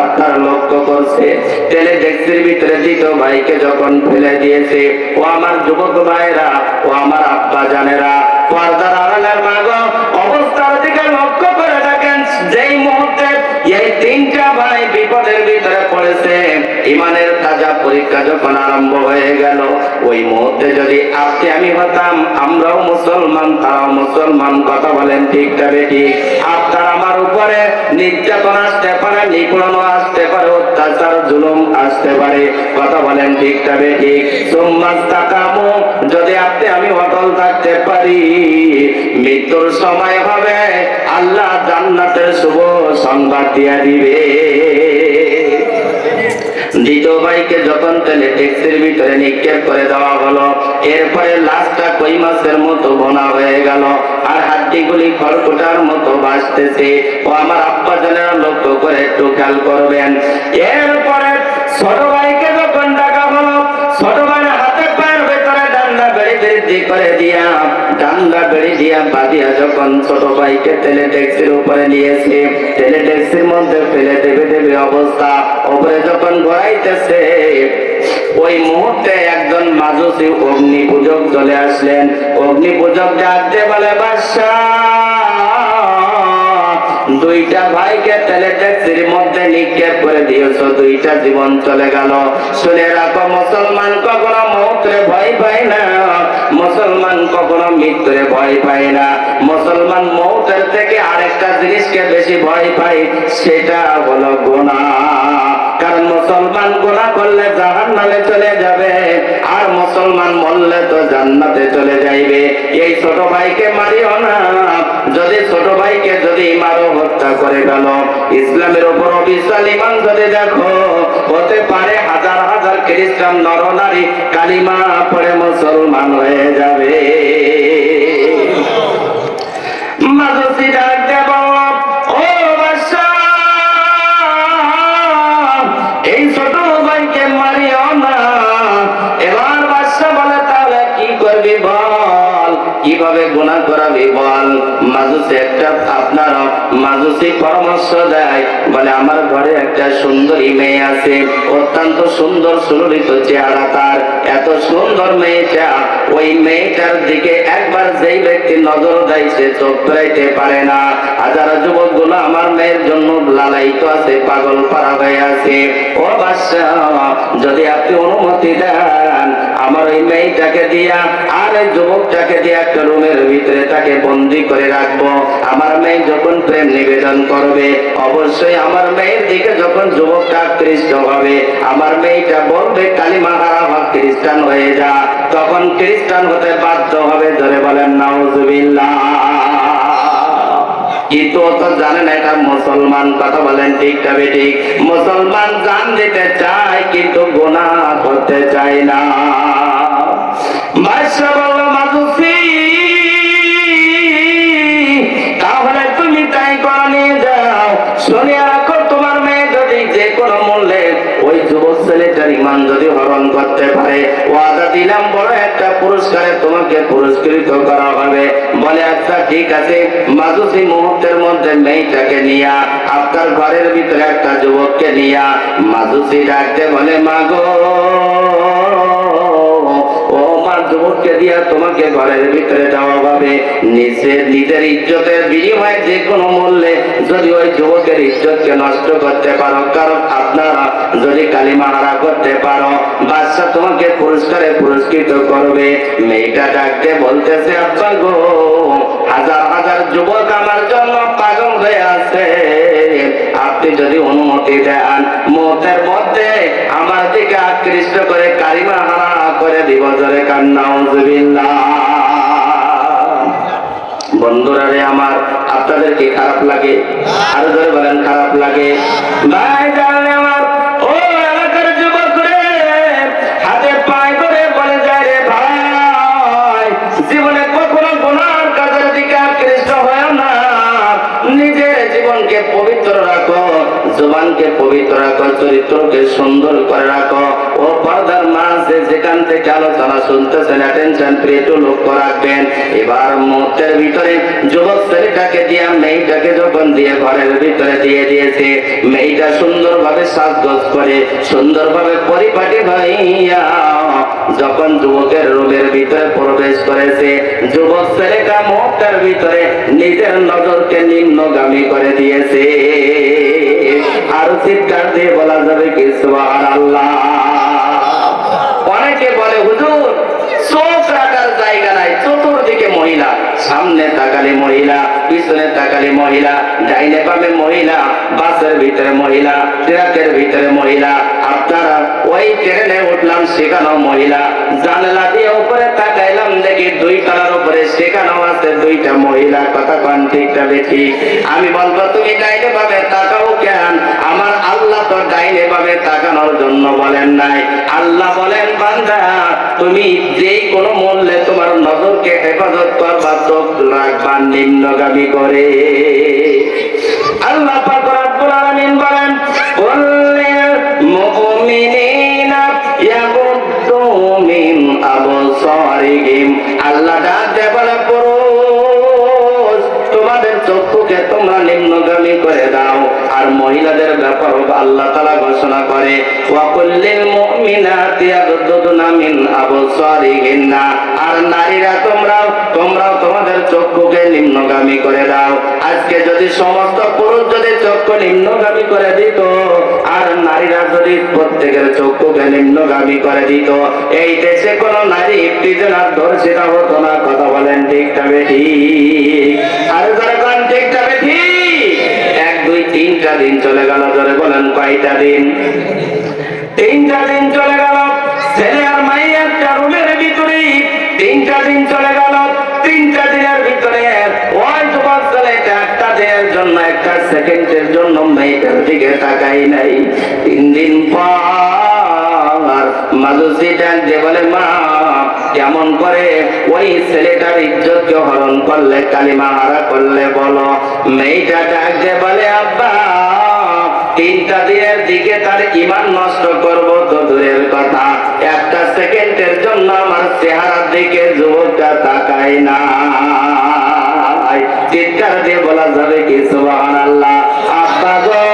[SPEAKER 1] আপনার লক্ষ্য করছে, তেলে ট্যাক্সির ভিতরে দ্বিতীয় ভাইকে যখন ফেলে দিয়েছে, ও আমার যুবক ভাইরা, ও আমার আব্বা জানেরা, পর্দার আড়ালের মা গো, অবস্থার দিকে লক্ষ্য করে দেখেন, যেই মুহূর্তে এই তিনটা ভাই বিপদের ভিতরে পড়েছে, ইমানের তাজা পরীক্ষা যখন আরম্ভ হয়ে গেল, ওই মুহূর্তে যদি আপনি আমি হতাম, আমরাও মুসলমান তারাও মুসলমান, কথা বলেন ঠিক তবে ঠিক, আপনার আমার উপরে নির্যাতন আসতে পারে, নিপীড়ন আসতে পারে, অত্যাচার জুলুম আসতে পারে, কথা বলেন ঠিক তবে ঠিক। সুম্মাস্তাকামু, যদি আপনি আমি অটল থাকতে পারি, মৃত্যুর সময় হবে আল্লাহ জান্নাতের শুভ সংবাদ দিয়া দিবে। দ্বিতীয় ভাইকে যখন তেলে ট্যাক্সির ভিতরে নিক্ষেপ করে দেওয়া হলো, এরপরে লাশটা কই কই মাছের মতো ভোনা হয়ে গেল, আর হাড্ডিগুলি খড়কুটার মতো ভাসতেছে। ও আমার আব্বা জানেরা লক্ষ্য করে একটু খেয়াল করবেন। এরপরে ছোট ভাইকে যখন ডাকা হলো, ছোট ভাইয়ের হাতে পায়ের ভেতরে ডান্ডা বেড়ি বৃদ্ধি করে দিয়া, ডান্ডা বেড়ি দিয়া বাঁধিয়া যখন ছোট ভাইকে তেলে ট্যাক্সির উপরে নিয়েছে, তেলে ট্যাক্সির মধ্যে ফেলে দেবে দেবে অবস্থা, উপরে যখন গড়াইতেছে, ওই মুহূর্তে একজন মাজুসি অগ্নি পূজক চলে আসলেন। অগ্নি পূজক ডাকতে বলে, বাদশাহ, দুইটা ভাইকে তেলে ট্যাক্সির মধ্যে নিক্ষেপ করে দিয়েছো, দুইটা জীবন চলে গেল। শুনে রাখো, মুসলমান কখনো মৌতরে ভয় পায় না, মুসলমান কখনো মৃত্যুরে ভয় পায় না। মুসলমান মৌতের থেকে আরেকটা জিনিসকে বেশি ভয় পায়, সেটা হলো গুনাহ। কারণ মুসলমান গুনাহ করলে জাহান্নামে চলে যাবে, আর মুসলমান মরলে তো জান্নাতে চলে যাইবে। এই ছোট ভাইকে মারিও না। যদি ছোট ভাইকে যদি মারো, হত্যা করে গেল, ইসলামের উপর অবিশ্বাস ঈমান যদি দেখো, হতে পারে হাজার হাজার খ্রিস্টান নরনারী কালিমা পড়ে মুসলমান হয়ে যাবে। মাজুসি ডাক দিয়ে বলল, ও বাদশাহ, এই ছোট ভাইকে মারিও না। এবার বাদশাহ বলে, তাহলে কি করবি বল, কিভাবে গুনাহ করাবি বল। মাজুসি একটা আপনার মাজুসি পরামর্শ দেয়, বলে আমার ঘরে একটা সুন্দরী মেয়ে আছে, অত্যন্ত সুন্দর সুললিত চেহারা তার, এত সুন্দর মেয়েটা, ওই মেয়েটার দিকে একবার যেই ব্যক্তি নজর দেয় সে চোখ ফেরাইতে পারে না। হাজার যুবক গুলো আমার মেয়ের জন্য লালায়িত আছে, পাগল পারা হয়ে আছে। ও বাদশাহ, যদি আপনি অনুমতি দেন, আমার ওই মেয়েটাকে দিয়া আর ওই যুবকটাকে দিয়া একটা রুমের ভিতরে তাকে বন্দি করে রাখবো। আমার মেয়ে যখন প্রেম নিবেদন করবে, অবশ্যই আমার মেয়ের দিকে যখন যুবকটা আকৃষ্ট হবে, আমার মেয়েটা বলবে কালিমা হারা হক, খ্রিস্টান হয়ে যা, তখন খ্রিস্টান হতে বাধ্য হবে। ধরে বলেন নাউজুবিল্লাহ। কিন্তু ও তো জানে না এটা মুসলমান। কথা বলেন ঠিক না বেঠিক? মুসলমান জান দিতে চায় কিন্তু গুনাহ করতে চায় না। বাদশা বলল, মাজুসি, তাহলে তুমি তাই করে নিয়ে যাও। শুনে রাখো, তোমার মেয়ে যদি যে কোনো মূল্যে ওই যুবক ছেলেটার ঈমান যদি হরণ করতে পারে, ওয়াদা দিলাম বড় একটা পুরস্কারে তোমাকে পুরস্কৃত করা হবে। বলে, আচ্ছা ঠিক আছে। মাজুসি মুহূর্তের মধ্যে মেয়েটাকে নিয়া আপনার ঘরের ভিতরে একটা যুবককে নিয়া মাজুসি ডাকতে বলে, মাগো, ও মা, যুবককে দিয়া তোমাকে ঘরের ভিতরে যাওয়া হবে। নিজের ইজ্জতের বিনিময়ে যে কোনো মূল্যে যদি ওই যুবকের ইজ্জতকে নষ্ট করতে পারো, কারণ আপনারা যদি কালিমা হারা করতে পারো, বাদশা তোমাকে পুরস্কারে পুরস্কৃত করবে। মেয়েটা ডাকতে বলতেছে, আব্বা গো, হাজার হাজার যুবক আমার জন্য পাগল হয়ে আছে, আপনি যদি অনুমতি দেন, মতের মধ্যে আমার দিকে আকৃষ্ট করে কালিমা হারা করে দিব। জোরে কান নাউজুবিল্লাহ। বন্ধুরা রে আমার, আপনাদের কি খারাপ লাগে? আরো জোরে বলেন, খারাপ লাগে? ভাই জানলে আমার, ও এলাকার যুবক রে, হাতে পায়ে করে বলে যায়, রে ভাই, জীবনে কখনো গুনার কাজের দিকে আকৃষ্ট হয় না। নিজের জীবনকে পবিত্র রাখো, জবানকে পবিত্র রাখো, চরিত্রকে সুন্দর করে রাখো। ও পর্দার মাঝে যেখান থেকে আলোচনা শুনতেছেন, অ্যাটেনশন প্লিজ একটু লক্ষ্য রাখবেন। এবার মুহূর্তের ভিতরে যুবক ছেলেটাকে দিয়া মেয়েটাকে যখন দিয়ে ঘরের ভিতরে দিয়ে দিয়েছে, মেয়েটা সুন্দরভাবে সাজগোজ করে সুন্দরভাবে পরিপাটি হইয়া যখন যুবকের রুমের ভিতরে প্রবেশ করেছে, যুবক ছেলেটা মুহূর্তের ভিতরে নিজের নজরকে নিম্নগামী করে দিয়েছে। আর চিৎকার দিয়ে বলা যাবে কি সুবহানাল্লাহ। অনেকে বলে, হুজুর, চোখ রাখার জায়গা নাই, চতুর্দিকে মহিলা, সামনে তাকালে মহিলা, পিছনে তাকালে মহিলা, ডাইনে বামে মহিলা, বাসের ভিতরে মহিলা, ট্রাকের ভিতরে মহিলা, আপনারা ওই ট্রেনে উঠলাম সেখানেও মহিলা, জানলা দিয়ে উপরে তাকাইলাম দেখি দুই তলার উপরে সেখানেও আছে দুইটা মহিলা। কথা কোন ঠিক না বেঠিক? আমি বলবো, তুমি ডাইনে বামে তাকাও কেন? আমার আল্লাহ তো ডাইনে বামে তাকানোর জন্য বলেন নাই। আল্লাহ বলেন, বান্দা, তুমি যেই কোনো মূল্যে তোমার নজরকে থেকে হেফাজত করবা, চোখ রাখবা নিম্নগামী করে। আল্লাহ পাক রব্বুল আলামিন বলেন, কুল্লিল মুমিনিনা ইয়াগুদ্দু মিন আবসারিহিম। আল্লাহ ডাকে বলে, পুরুষ তোমাদের চক্ষুকে তোমরা নিম্নগামী করে দাও। আর মহিলাদের ব্যাপার আল্লাহ তাআলা ঘোষণা করে, ওয়া কুল্লিল মুমিনাতি ইয়াগুদ্দুনা মিন আবসারিহিন্না। আর নারীরা তোমরাও তোমাদের চক্ষুকে নিম্নগামী করে দাও। আজকে যদি সমস্ত পুরুষ যদি চক্ষু নিম্নগামী করে দিত, আর নারীরা যদি প্রত্যেকের চক্ষুকে নিম্নগামী করে দিত, এই দেশে কোন নারী প্রিজনার ধর্ষিতা হতো না। কথা বলেন ঠিক তবে ঠিক? আর যারা কোন ঠিক তবে ঠিক? 1 2 3টা দিন চলে গেল, জোরে বলেন কয়টা দিন? 3টা দিন চলে গেল। ছেলে আর মাইয়া একটা রুমের ভিতরে 3টা দিন চলে গেল। 3টা দিনের ভিতরে ওই যুবক ছেলেটা একটা দিনের জন্য, একটা সেকেন্ডের জন্য মেয়েটার দিকে তাকাই নাই। 3 দিন পর মাদুসি ডাক দিয়ে বলে, মা কেমন করে ওই ছেলেটার ইজ্জতকে হরণ করলে, কালিমা হারা করলে বলো। মেয়েটা ডাক দিয়ে বলে, আব্বা 3টা দিনের দিকে তার ঈমান নষ্ট করব তো দূরের কথা, একটা সেকেন্ডের জন্য আমার চেহারার দিকে যুবকটা তাকায় না। চিৎকার দিয়ে বলা যাবে কি সুবহানাল্লাহ? আব্বা গো,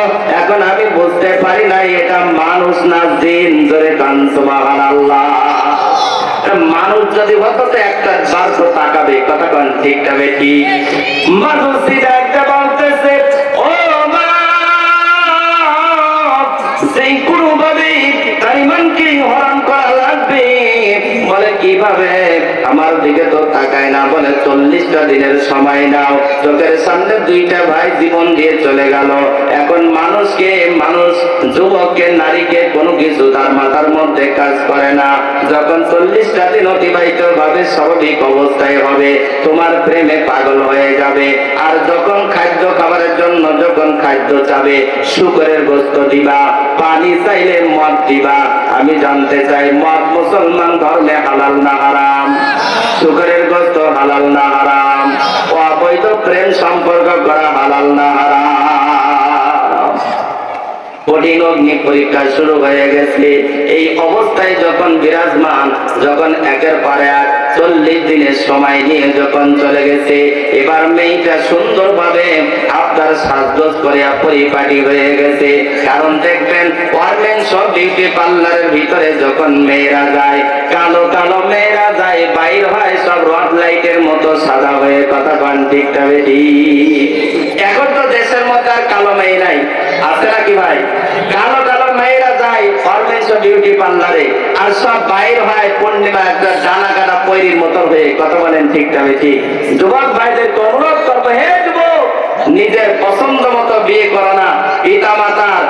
[SPEAKER 1] এখন আমি বুঝতে পারি না এটা মানুষ না জিন। জোরে কান সুবহানাল্লাহ। মানুষ যদি হতো তো একটা বার তো তাকাবে। কথা কোন ঠিক তবে ঠিক? মানুষীরা একটা বলতেছে, ও মা, সেই কোনোভাবে তার ঈমানকে হরণ করা লাগবে। বলে কিভাবে? আমার দিকে তো তাকায় না। বলে 40টা দিনের সময় নাও। চোখের সামনে 2টা ভাই জীবন দিয়ে চলে গেল। এখন মানুষ যুবককে নারীকে কোনো কিছু তার মাথার মধ্যে কাজ করে না। যখন 40টা দিন অতিবাহিত ভাবে স্বাভাবিক অবস্থায় হবে, তোমার প্রেমে পাগল হয়ে যাবে। আর যখন খাদ্য খাবারের জন্য যখন খাদ্য চাবে, শুকরের গোশত দিবা, পানি চাইলে মদ দিবা। আমি জানতে চাই, মদ মুসলমান ধর্মে হালাল না হারাম? শুকরের গোশত হালাল না হারাম? অবৈধ প্রেম সম্পর্ক করা হালাল না হারাম? কঠিন অগ্নি পরীক্ষা শুরু হয়ে গেছে। এই অবস্থায় যখন বিরাজমান, যখন একের পর এক 40 দিনের সময় নিয়ে যখন চলে গেছে, এবার মেয়েটা সুন্দরভাবে আপনার সাজগোজ করে পরিপাটি হয়ে গেছে। কারণ দেখবেন অরমেন্স বিউটি পার্লারের ভিতরে যখন মেয়েরা যায়, কালো কালো মেয়েরা যায়, বাইর হয় সব রড লাইটের মতো সাদা হয়ে। কথা কোন ঠিক তবে ঠিক? এখন তো দেশের মধ্যে আর কালো মেয়ে নাই, আছে নাকি ভাই? কালো কালো মেয়েরা যায় অরমেন্স বিউটি পার্লারে, আর সব বাইর হয় পূর্ণিমা একটা ডানা কাটা পৈরির মতো হয়ে। কথা বলেন ঠিক তবে ঠিক? যুবক ভাইদেরকে অনুরোধ করবো, হে যুবক, নিজের পছন্দ মতো বিয়ে করো না, পিতা মাতার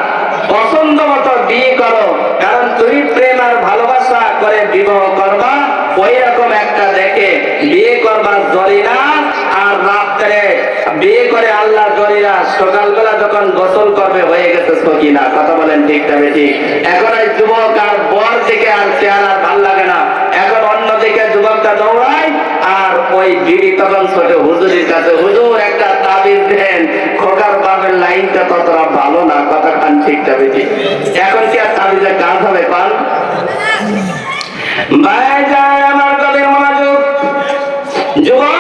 [SPEAKER 1] পছন্দ মতো বিয়ে করো। কারণ তুমি প্রেম আর ভালোবাসা করে বিবাহ করবা, ওই রকম একটা দেখে বিয়ে করবা জরিনা। আর রাত্রে বিয়ে করে আল্লাহ জরিনা, সকালবেলা যখন গোসল করবে হয়ে গেছে সকিনা। কথা বলেন ঠিক তবে ঠিক? এখন এই যুবক আর বর দিকে আর চেহারা ভাল লাগে না। এখন অন্যদিকে যুবকটা দৌড়ায়, আর ওই বিড়ি তখন ছোট হুজুরের কাছে, হুজুর একটা তাবিজ দেন, খোকার বাপের লাইনটা ততটা ভালো না। কথা খান ঠিক তবে ঠিক? এখন কি আর তাবিজের কাজ হবে? পান ভাই যায় আমার কবির মনোযোগ। যুবক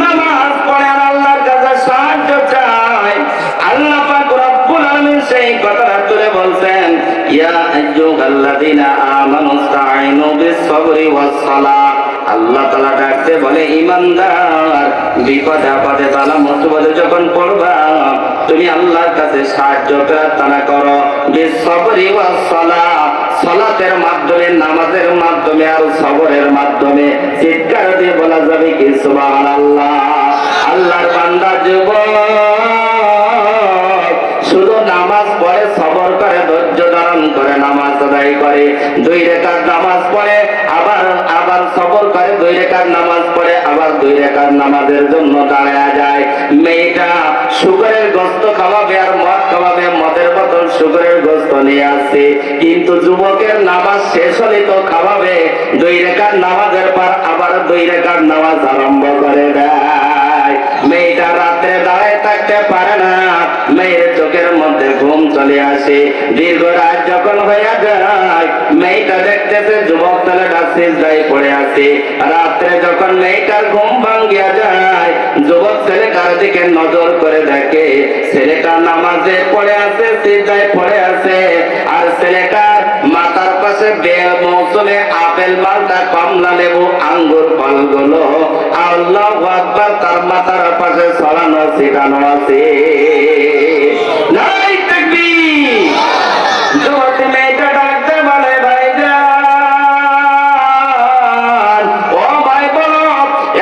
[SPEAKER 1] নামাজ পড়ে আর আল্লাহর কাছে সাহায্য চায়। আল্লাহ পাক রব্বুল আলামিন সেই কথাটা তুলে বলছেন, ইয়া আইয়ুহাল্লাযীনা আমানু ইসতাঈনু বিস-সাবরি ওয়াস-সালাহ। আল্লাহ তাআলা ডাকতে বলে, ঈমানদার, বিপদে আপদে বালা মুসিবতে যখন পড়বা, তুমি আল্লাহর কাছে সাহায্য প্রার্থনা করো। বিস-সাবরি ওয়াস-সালাহ, সালাতের মাধ্যমে, নামাজের মাধ্যমে আর সবরের মাধ্যমে। চিৎকার দিয়ে বলা যাবে কি সুবহানাল্লাহ? আল্লাহর বান্দা যুবক শুধু নামাজ পড়ে, সবর করে, ধৈর্য ধারণ করে, নামাজ আদায় করে, 2 রাকাত নামাজ পড়ে, আবার সবর করে, 2 রাকাত নামাজ পড়ে, আবার 2 রাকাত নামাজের জন্য দাঁড়ায় যায়। মেয়েটা শুকরের গোশত খাওয়াবে আর মদ খাওয়াবে, মদের বোতল শুকরের গোস্ত নিয়ে আসছে, কিন্তু যুবকের নামাজ শেষ হলে তো খাওয়াবে, 2 রাকাত নামাজের পর আবার 2 রাকাত নামাজ আরম্ভ করে দেয়। মেয়েটা রাত্রে দাঁড়ায় থাকতে পারে না, মেয়ের চোখের মধ্যে ঘুম চলে আসে। দীর্ঘ রাত যখন হয়ে যায়, মেয়েটা দেখতেছে যুবক ছেলেটা সিজদায় পড়ে আছে। রাত্রে যখন মেয়েটার ঘুম ভাঙ্গিয়া যায়, যুবক ছেলেটার দিকে নজর করে দেখে ছেলেটা নামাজে পড়ে আছে, সিজদায় পড়ে আছে, আর ছেলেটার মাথার পাশে মৌসুমে আপেল, মালটা, কমলা, লেবু, আঙ্গুর ফলগুলো আল্লাহু আকবার তার মাথার পাশে ছড়ানো ছিটানো আছে। নাই তাকবীর। যুবতী মেয়েটা ডাকতে বলে, ভাইজান, ও ভাই বলো,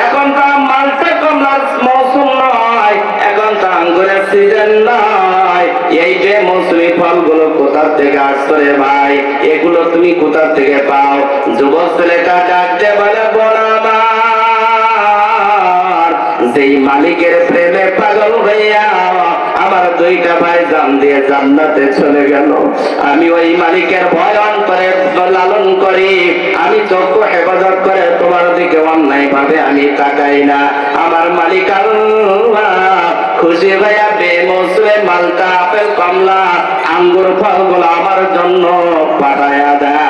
[SPEAKER 1] এখন তো মালটা কমলার মৌসুম নয়, এখন তো আঙ্গুরের সিজন নয়, এই যে মৌসুমি ফলগুলো কোথা থেকে আসছে রে ভাই, এগুলো তুমি কোথা থেকে পাও? যুবক ছেলেটা ডাকতে বলে, বলো আমার যেই মালিকের প্রেমে পাগল হইয়া আমার 2টা ভাই জান দিয়ে জান্নাতে চলে গেল, আমি ওই মালিকের ভয় অন্তরে লালন করি, আমি চক্ষু হেফাজত করে তোমার দিকে অন্যায় ভাবে আমি তাকাই না। আমার মালিক আল্লাহ খুশি হইয়া বেমৌসুমে মালটা, আপেল, কমলা, আঙ্গুর ফলগুলো আমার জন্য পাঠায়া দেয়।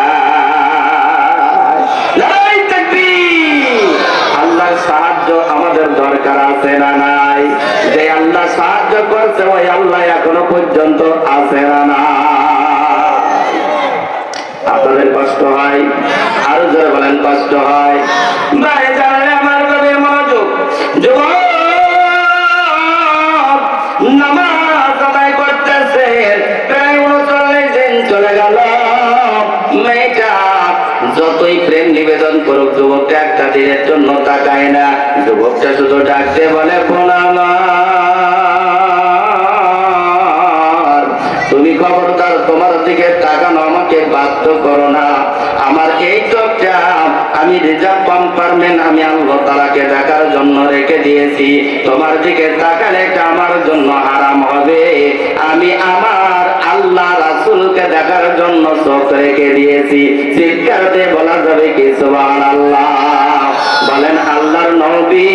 [SPEAKER 1] আল্লাহর সাহায্য আমাদের দরকার আছে না নাই? যে আল্লাহ সাহায্য করছে ওই আল্লাহ এখনো পর্যন্ত আছে না না? আপনাদের কষ্ট হয়? আরো জোরে বলেন, কষ্ট হয়? ভাই জানলে আমার কবে মনোযোগ, যুবক নামাজ আদায় করতেছে, প্রায় 39 দিন চলে গেল। মেয়েটা যতই প্রেম নিবেদন করুক, যুবকটা একটা দিনের জন্য তাকায় না। যুবকটা শুধু ডাকতে বলে, বোন আমার, তুমি খবরদার তোমার দিকে তাকানো আমাকে বাধ্য করো না। আমার এই চোখটা আমি রিজার্ভ কম্পার্টমেন্ট আমি আল্লাহ তাআলাকে দেখার জন্য রেখে দিয়েছি, তোমার দিকে তাকালে এটা আমার জন্য হারাম হবে। আমি আমার আল্লাহ রাসূলকে দেখার জন্য চোখ রেখে দিয়েছি। চিৎকার দিয়ে বলা যাবে কি সুবহানাল্লাহ? বলেন, আল্লাহর নবী,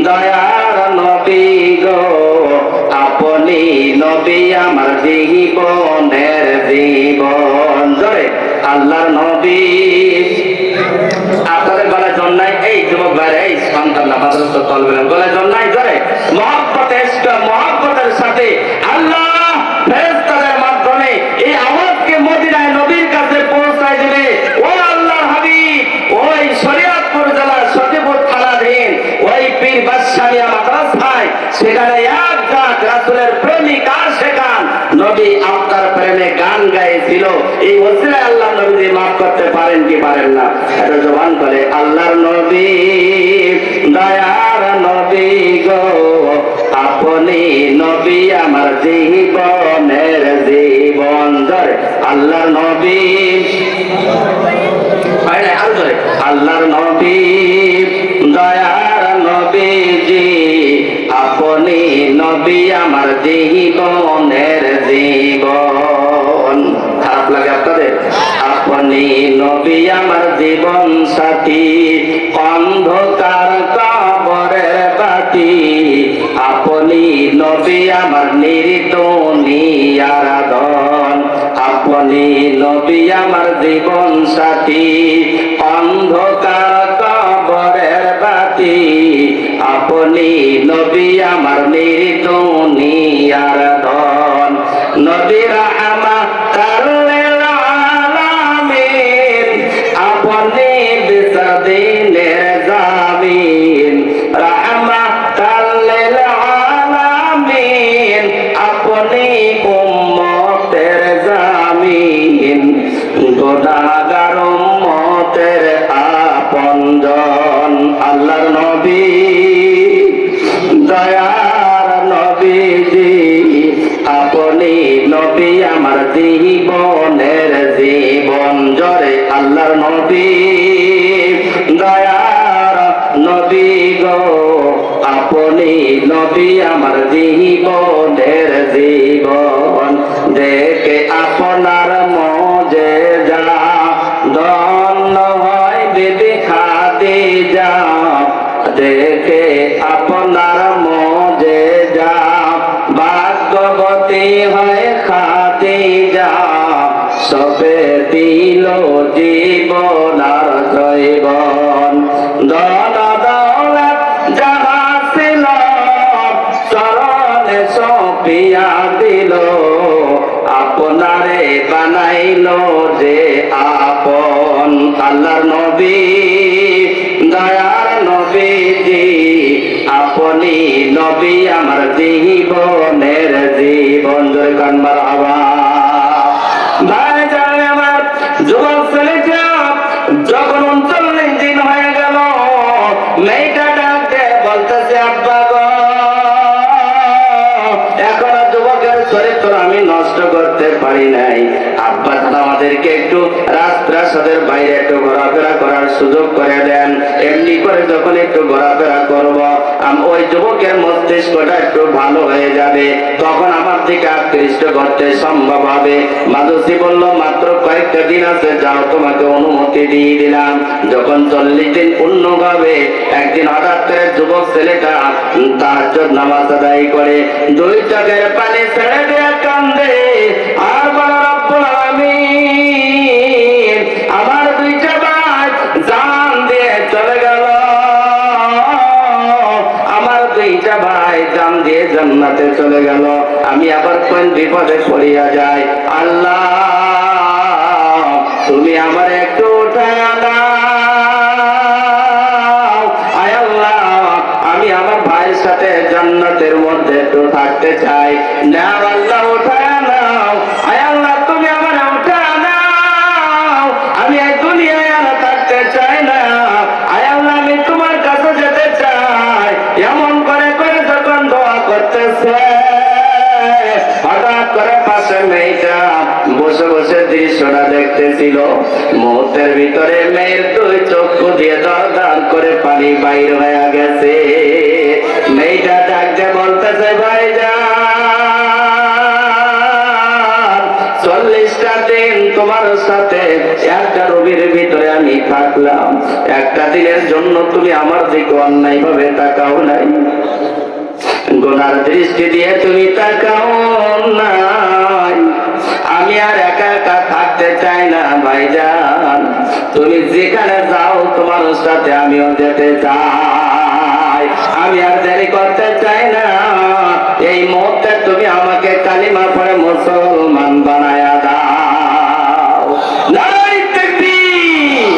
[SPEAKER 1] দয়ার নবী গো, আপনি নবী আমার জীবনের জীবন। জোরে আল্লাহর নবী। আপনাদের গলায় জন নাই? এই যুবক ভাই, এই সন্তান মাদ্রাসা তলবেন, গলায় জন নাই? জোরে মহব্বতের সাথে আল্লাহ ফেরেশতাদের মাধ্যমে এই আওয়াজকে মদিনায় নবীর কাছে পৌঁছায় দিবে। ও আল্লাহর হাবিব, ওই শরীয়তপুর জেলার সতীপুর থানাধীন ওই পীর বাদশাহিয়া মাদ্রাসায়, সেখানে এক জাত রাসূলের প্রেমিক আশিকান নবী আপনার প্রেমে গান গাইছিল। এই ওসিলায় আল্লাহ নবী মাফ করতে পারেন কি পারেন না? এটা জবান করে, আল্লাহর নবী, দয়ার নবী গো, আপনি নবী আমার জীবনের জীবন। ধরে আল্লাহর নবী, আর ধরে আল্লাহর নবী, দয়ার নবীজি, আপনি নবী আমার জীবনের জীবন। খারাপ লাগে আপনাদের? আপনি নবী আমার জীবন সাথী, অন্ধকার কবরের বাতি, আপনি নবী আমার নির্দনিয়ার ধন, আপনি নবী আমার জীবন সাথী, অন্ধকার কবরের বাতি, আপনি নবী আমার নির্দনিয়ার ধন। নবী রাহমাতাল লিল আলামিন, আপনি বিসাদিনের জামিন, রাহমাতাল লিল আলামিন, আপনি উম্মতের জামিন, গুনাহগার উম্মতের আপনজন। আল্লাহর নবী, দয়ার নবীজি, আপনি নবী আমার জীবনের জীবন। জোরে আল্লাহর নবী, দয়ার নবী গো, আপনি নবী আমার জীবন দেখে আপনার মজে যা ভাগ্যবতী হয় খাদিজা সবে দিল জীবন আর জৈবন ধন দৌলত যাহা ছিল চরণে সপিয়া দিল আপনারে বানাইল যে আপন আল্লাহর নবী দয়ার নবীজি আপনি নবী আমার জীবনের জীবন জয় কানবার ভাই জানে আমার যুবক ছেলেটা যখন 39 দিন হয়ে গেল মেয়েটা ডাকতে বলতেছে আব্বা গো এখনো যুবকের চরিত্র আমি নষ্ট করতে পারি নাই আব্বা আমাদেরকে একটু রাজপ্রাসাদের বাইরে একটু ঘোরাফেরা করার সুযোগ করে দেন এমনি করে যখন একটু ঘোরাফেরা করব ওই যুবকের মস্তিষ্কটা একটু ভালো হয়ে যাবে তখন আমার দিকে আকৃষ্ট করতে সম্ভব হবে মাদুসি বলল মাত্র কয়েকটা দিন আছে যাও তোমাকে অনুমতি দিয়ে দিলাম যখন 40 দিন পূর্ণ হবে একদিন হঠাৎ করে যুবক ছেলেটা তাহাজ্জুদ নামাজ আদায় করে 2 চোখের পানি ছেড়ে দিয়ে কান্দে আর বলে রব্বুল আলামিন আমার 2টা ভাই জান দিয়ে চলে গেল আমার 2টা ভাই জান দিয়ে জান্নাতে চলে গেল আমি আবার কোন বিপদে পড়িয়া যাই আল্লাহ তুমি আমার একটু উঠায় দাও আয় আল্লাহ আমি আমার ভাইয়ের সাথে জান্নাতের মধ্যে একটু থাকতে চাই না আল্লাহ উঠায় নাও আয় আল্লাহ তুমি আমার উঠায় নাও আমি এই দুনিয়ায় আর থাকতে চাই না আয় আল্লাহ আমি তোমার কাছে যেতে চাই এমন করে করে যখন দোয়া করতেছে হঠাৎ করে পাশে মেয়েটা বসে বসে দৃশ্যটা দেখতেছিল মুহূর্তের ভিতরে মেয়ের 2 চক্ষু দিয়ে দরদার করে পানি বাইর হয়ে গেছে মেয়েটা ডাকতে বলতেছে ভাইজান 40টা দিন তোমার সাথে একটা রবির ভিতরে আমি থাকলাম একটা দিনের জন্য তুমি আমার দিকে অন্যায় ভাবে তাকাও নাই গুনার দৃষ্টি দিয়ে তুমি তাকাও নাই আমি আর একা একা থাকতে চাই না ভাইজান তুমি যেখানে যাও তোমার সাথে আমিও যেতে চাই আমি আর দেরি করতে চাই না এই মুহূর্তে তুমি আমাকে কালিমা পড়ে মুসলমান বানায়া দাও নারী তাকবীর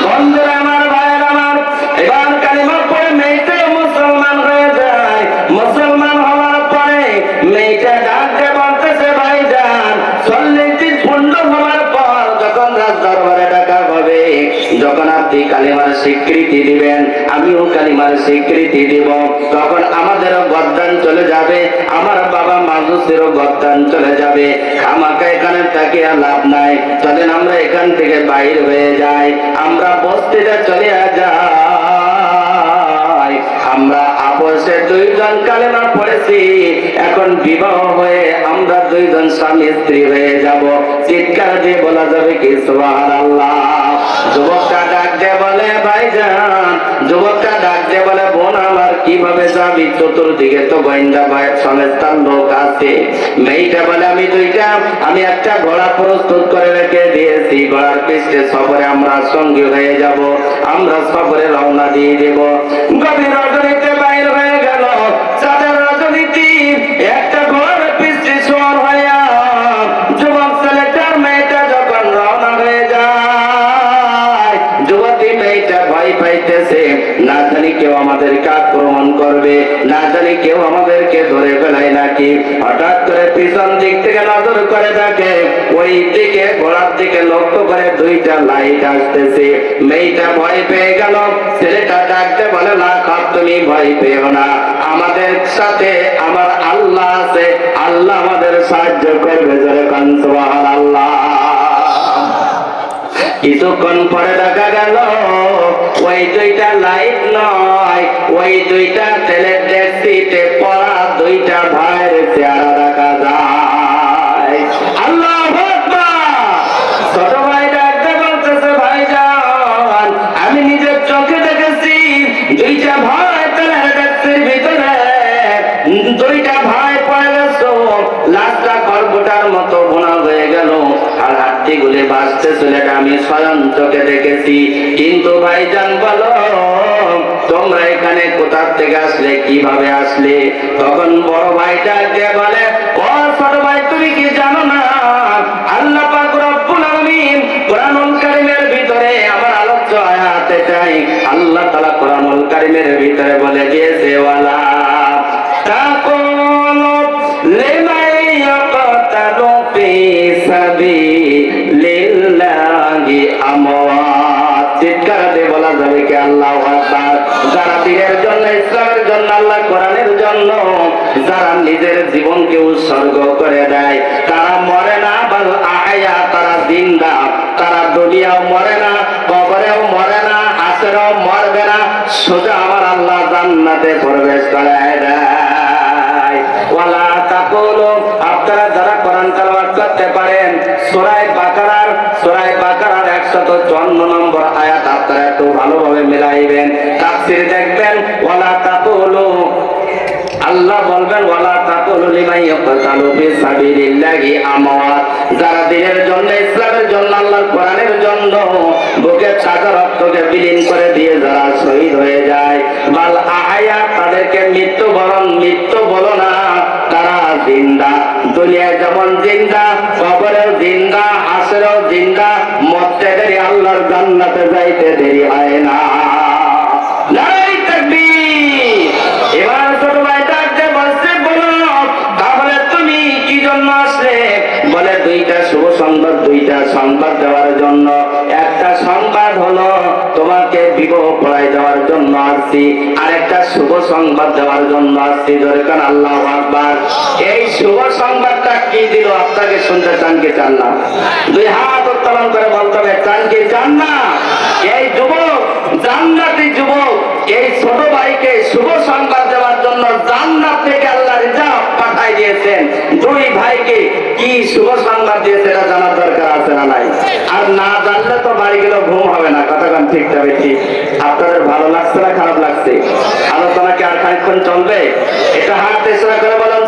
[SPEAKER 1] বন্ধুরা আমার ভাইয়ের আমার এবার কালিমা পড়ে মেয়েটা মুসলমান হয়ে যায় মুসলমান হওয়ার পরে মেয়েটা ডাকতে বলতেছে ভাইজান 40 দিন পূর্ণ হওয়ার পর যখন রাজ দরবারে ডাকা হবে যখন আপনি কালিমার স্বীকৃতি দিবেন আমিও কালিমার স্বীকৃতি দিব তখন আমাদেরও গদ্দান চলে যাবে আমার বাবা মাজুসেরও গদ্দান চলে যাবে খামাকা এখানে তাকিয়ে লাভ নাই চলেন আমরা এখান থেকে বাইর হয়ে যাই আমরা বস্তিতে চলে যাই আমরা আপোষে 2 জন কালেমা পড়েছি এখন বিবাহ হয়ে আমরা 2 জন স্বামী স্ত্রী হয়ে যাব চিৎকার দিয়ে বলা যাবে কি সুবহানাল্লাহ যুবকটা ডাক দিয়ে বলে ভাইজান যুবকটা ডাক দিয়ে বলে বোন আমার কিভাবে যাবি চতুর্দিকে তো গোয়েন্দা সংস্থার লোক আছে মেয়েটা বলে আমি একটা ঘোড়া প্রস্তুত করে রেখে দিয়েছি ঘোড়ার পিঠে সফরে আমরা সঙ্গী হয়ে যাব আমরা সফরে রওনা দিয়ে দেব গভীর রজনীতে বাইর হয়ে গেল চাঁদের রজনীতি একটা ঘোড়ার পিঠে সওয়ার হইয়া যুবক ছেলেটার মেয়েটা যখন রওনা হয়ে যায় যুবতী মেয়েটা ভয় পাইতেছে না জানি কেউ আমাদেরকে আক্রমণ করবে না জানি কেউ আমাদেরকে ধরে ফেলায় নাকি হঠাৎ করে পিছন দিক থেকে নজর করে দেখে ওই দিকে ঘোড়ার দিকে লক্ষ্য করে 2টা লাইট আসতেছে মেয়েটা ভয় পেয়ে গেল ছেলেটা ডাকতে বলে না তুমি ভয় পেও না আমাদের সাথে আমার আল্লাহ আছে আল্লাহ আমাদের সাহায্য করবে জোরে কান সুবহানাল্লাহ কিছুক্ষণ পরে দেখা গেল ওই 2টা লাইট নয় ওই 2টা তেলের ট্যাক্সিতে পড়া 2টা ভাইয়ের চেহারা দেখা যায় আল্লাহু আকবার ছোট ভাই ডাকতে বলতেছে ভাইজান আমি নিজের চোখে দেখেছি 2টা ভাই তুলে বাঁচতে চলে আমি স্বয়ং চোখে দেখেছি। কিন্তু ভাইজান বলো তোমরা এখানে কোথা থেকে আসলে, কিভাবে আসলে? তখন বড় ভাইটা দিয়ে বলে, ও ছোট ভাই তুমি কি জানো না আল্লাহ পাক রব্বুল আলামিন কোরআনুল কারীমের ভিতরে আমার আলোচ্য আয়াত এটাই, আল্লাহ তাআলা কোরআনুল কারীমের ভিতরে বলে দিয়েছে ওয়ালা তাকুলু লিমান ইয়াকতালু ফি সাবিলিল্লাহি আমওয়াত। চিৎকার দিয়ে বলা যাবে কি আল্লাহু আকবার। যারা দ্বীনের জন্য, ইসলামের জন্য, আল্লাহ কোরআনের জন্য যারা নিজের জীবনকে উৎসর্গ করে দেয় তারা মরে না, বল আহয়া, তারা জিন্দা। তারা দুনিয়াও মরে না, কবরেও মরে না, হাসরেও মরবে না, সোজা আমার আল্লাহ জান্নাতে প্রবেশ করায় দেয়। ওয়ালা তাকুলু, আপনারা যারা কোরআন তেলাওয়াত করতে পারেন সূরা বাকারার 154 নম্বর আয়াত আপনারা একটু ভালোভাবে মিলাইবেন, তাফসীর দেখবেন। ওয়ালা তাকুলু, আল্লাহ বলবেন ওয়ালা তাকুলু লিমান ইয়াকতালু ফি সাবিলিল্লাহি আমওয়াত। যারা দ্বীনের জন্য, ইসলামের জন্য, আল্লাহর কোরআনের জন্য বুকের তাজা রক্তকে বিলীন করে দিয়ে যারা শহীদ হয়ে যায়, বাল আহয়া, তাদেরকে মৃত্যু বলো না, তারা জিন্দা। দুনিয়ায় যেমন জিন্দা, কবরেও জিন্দা, হাসরেও জিন্দা। মরতে দেরি, আল্লাহর জান্নাতে যাইতে দেরি হয় না। নারায়ে তাকবীর। এবার ছোট ভাইটা বলছে, বলো তাহলে তুমি কি জন্য আসলে? বলে দুইটা শুভ সংবাদ, দুইটা সংবাদ দেওয়ার জন্য। একটা সংবাদ হলো তোমাকে বিবাহ পড়াই দেওয়ার জন্য আসছি, আর একটা শুভ সংবাদ দেওয়ার জন্য আসছি। দরকার আল্লাহু আকবার। এই শুভ সংবাদটা কি দিল আপনাকে শুনতে চান কি চান না? দুই হাত উত্তোলন করে বলতে হবে, চান কি চান না? এই যুবক, জান্নাতি যুবক, এই ছোট ভাইকে শুভ সংবাদ দেওয়ার জন্য জান্নাত থেকে আল্লাহ রিজার্ভ পাঠাই দিয়েছেন। দুই ভাইকে কি শুভ সংবাদ দিয়েছে এটা জানার দরকার আছে না নাই? আর না জানলে তো বাড়ি গেলে ঘুম হবে না। কতক্ষণ ঠিক যাবে ঠিক? আপনাদের ভালো লাগছে না খারাপ লাগছে? আলোচনা কি আর খানিকক্ষণ চলবে? এটা হাত ইশারা করে বলেন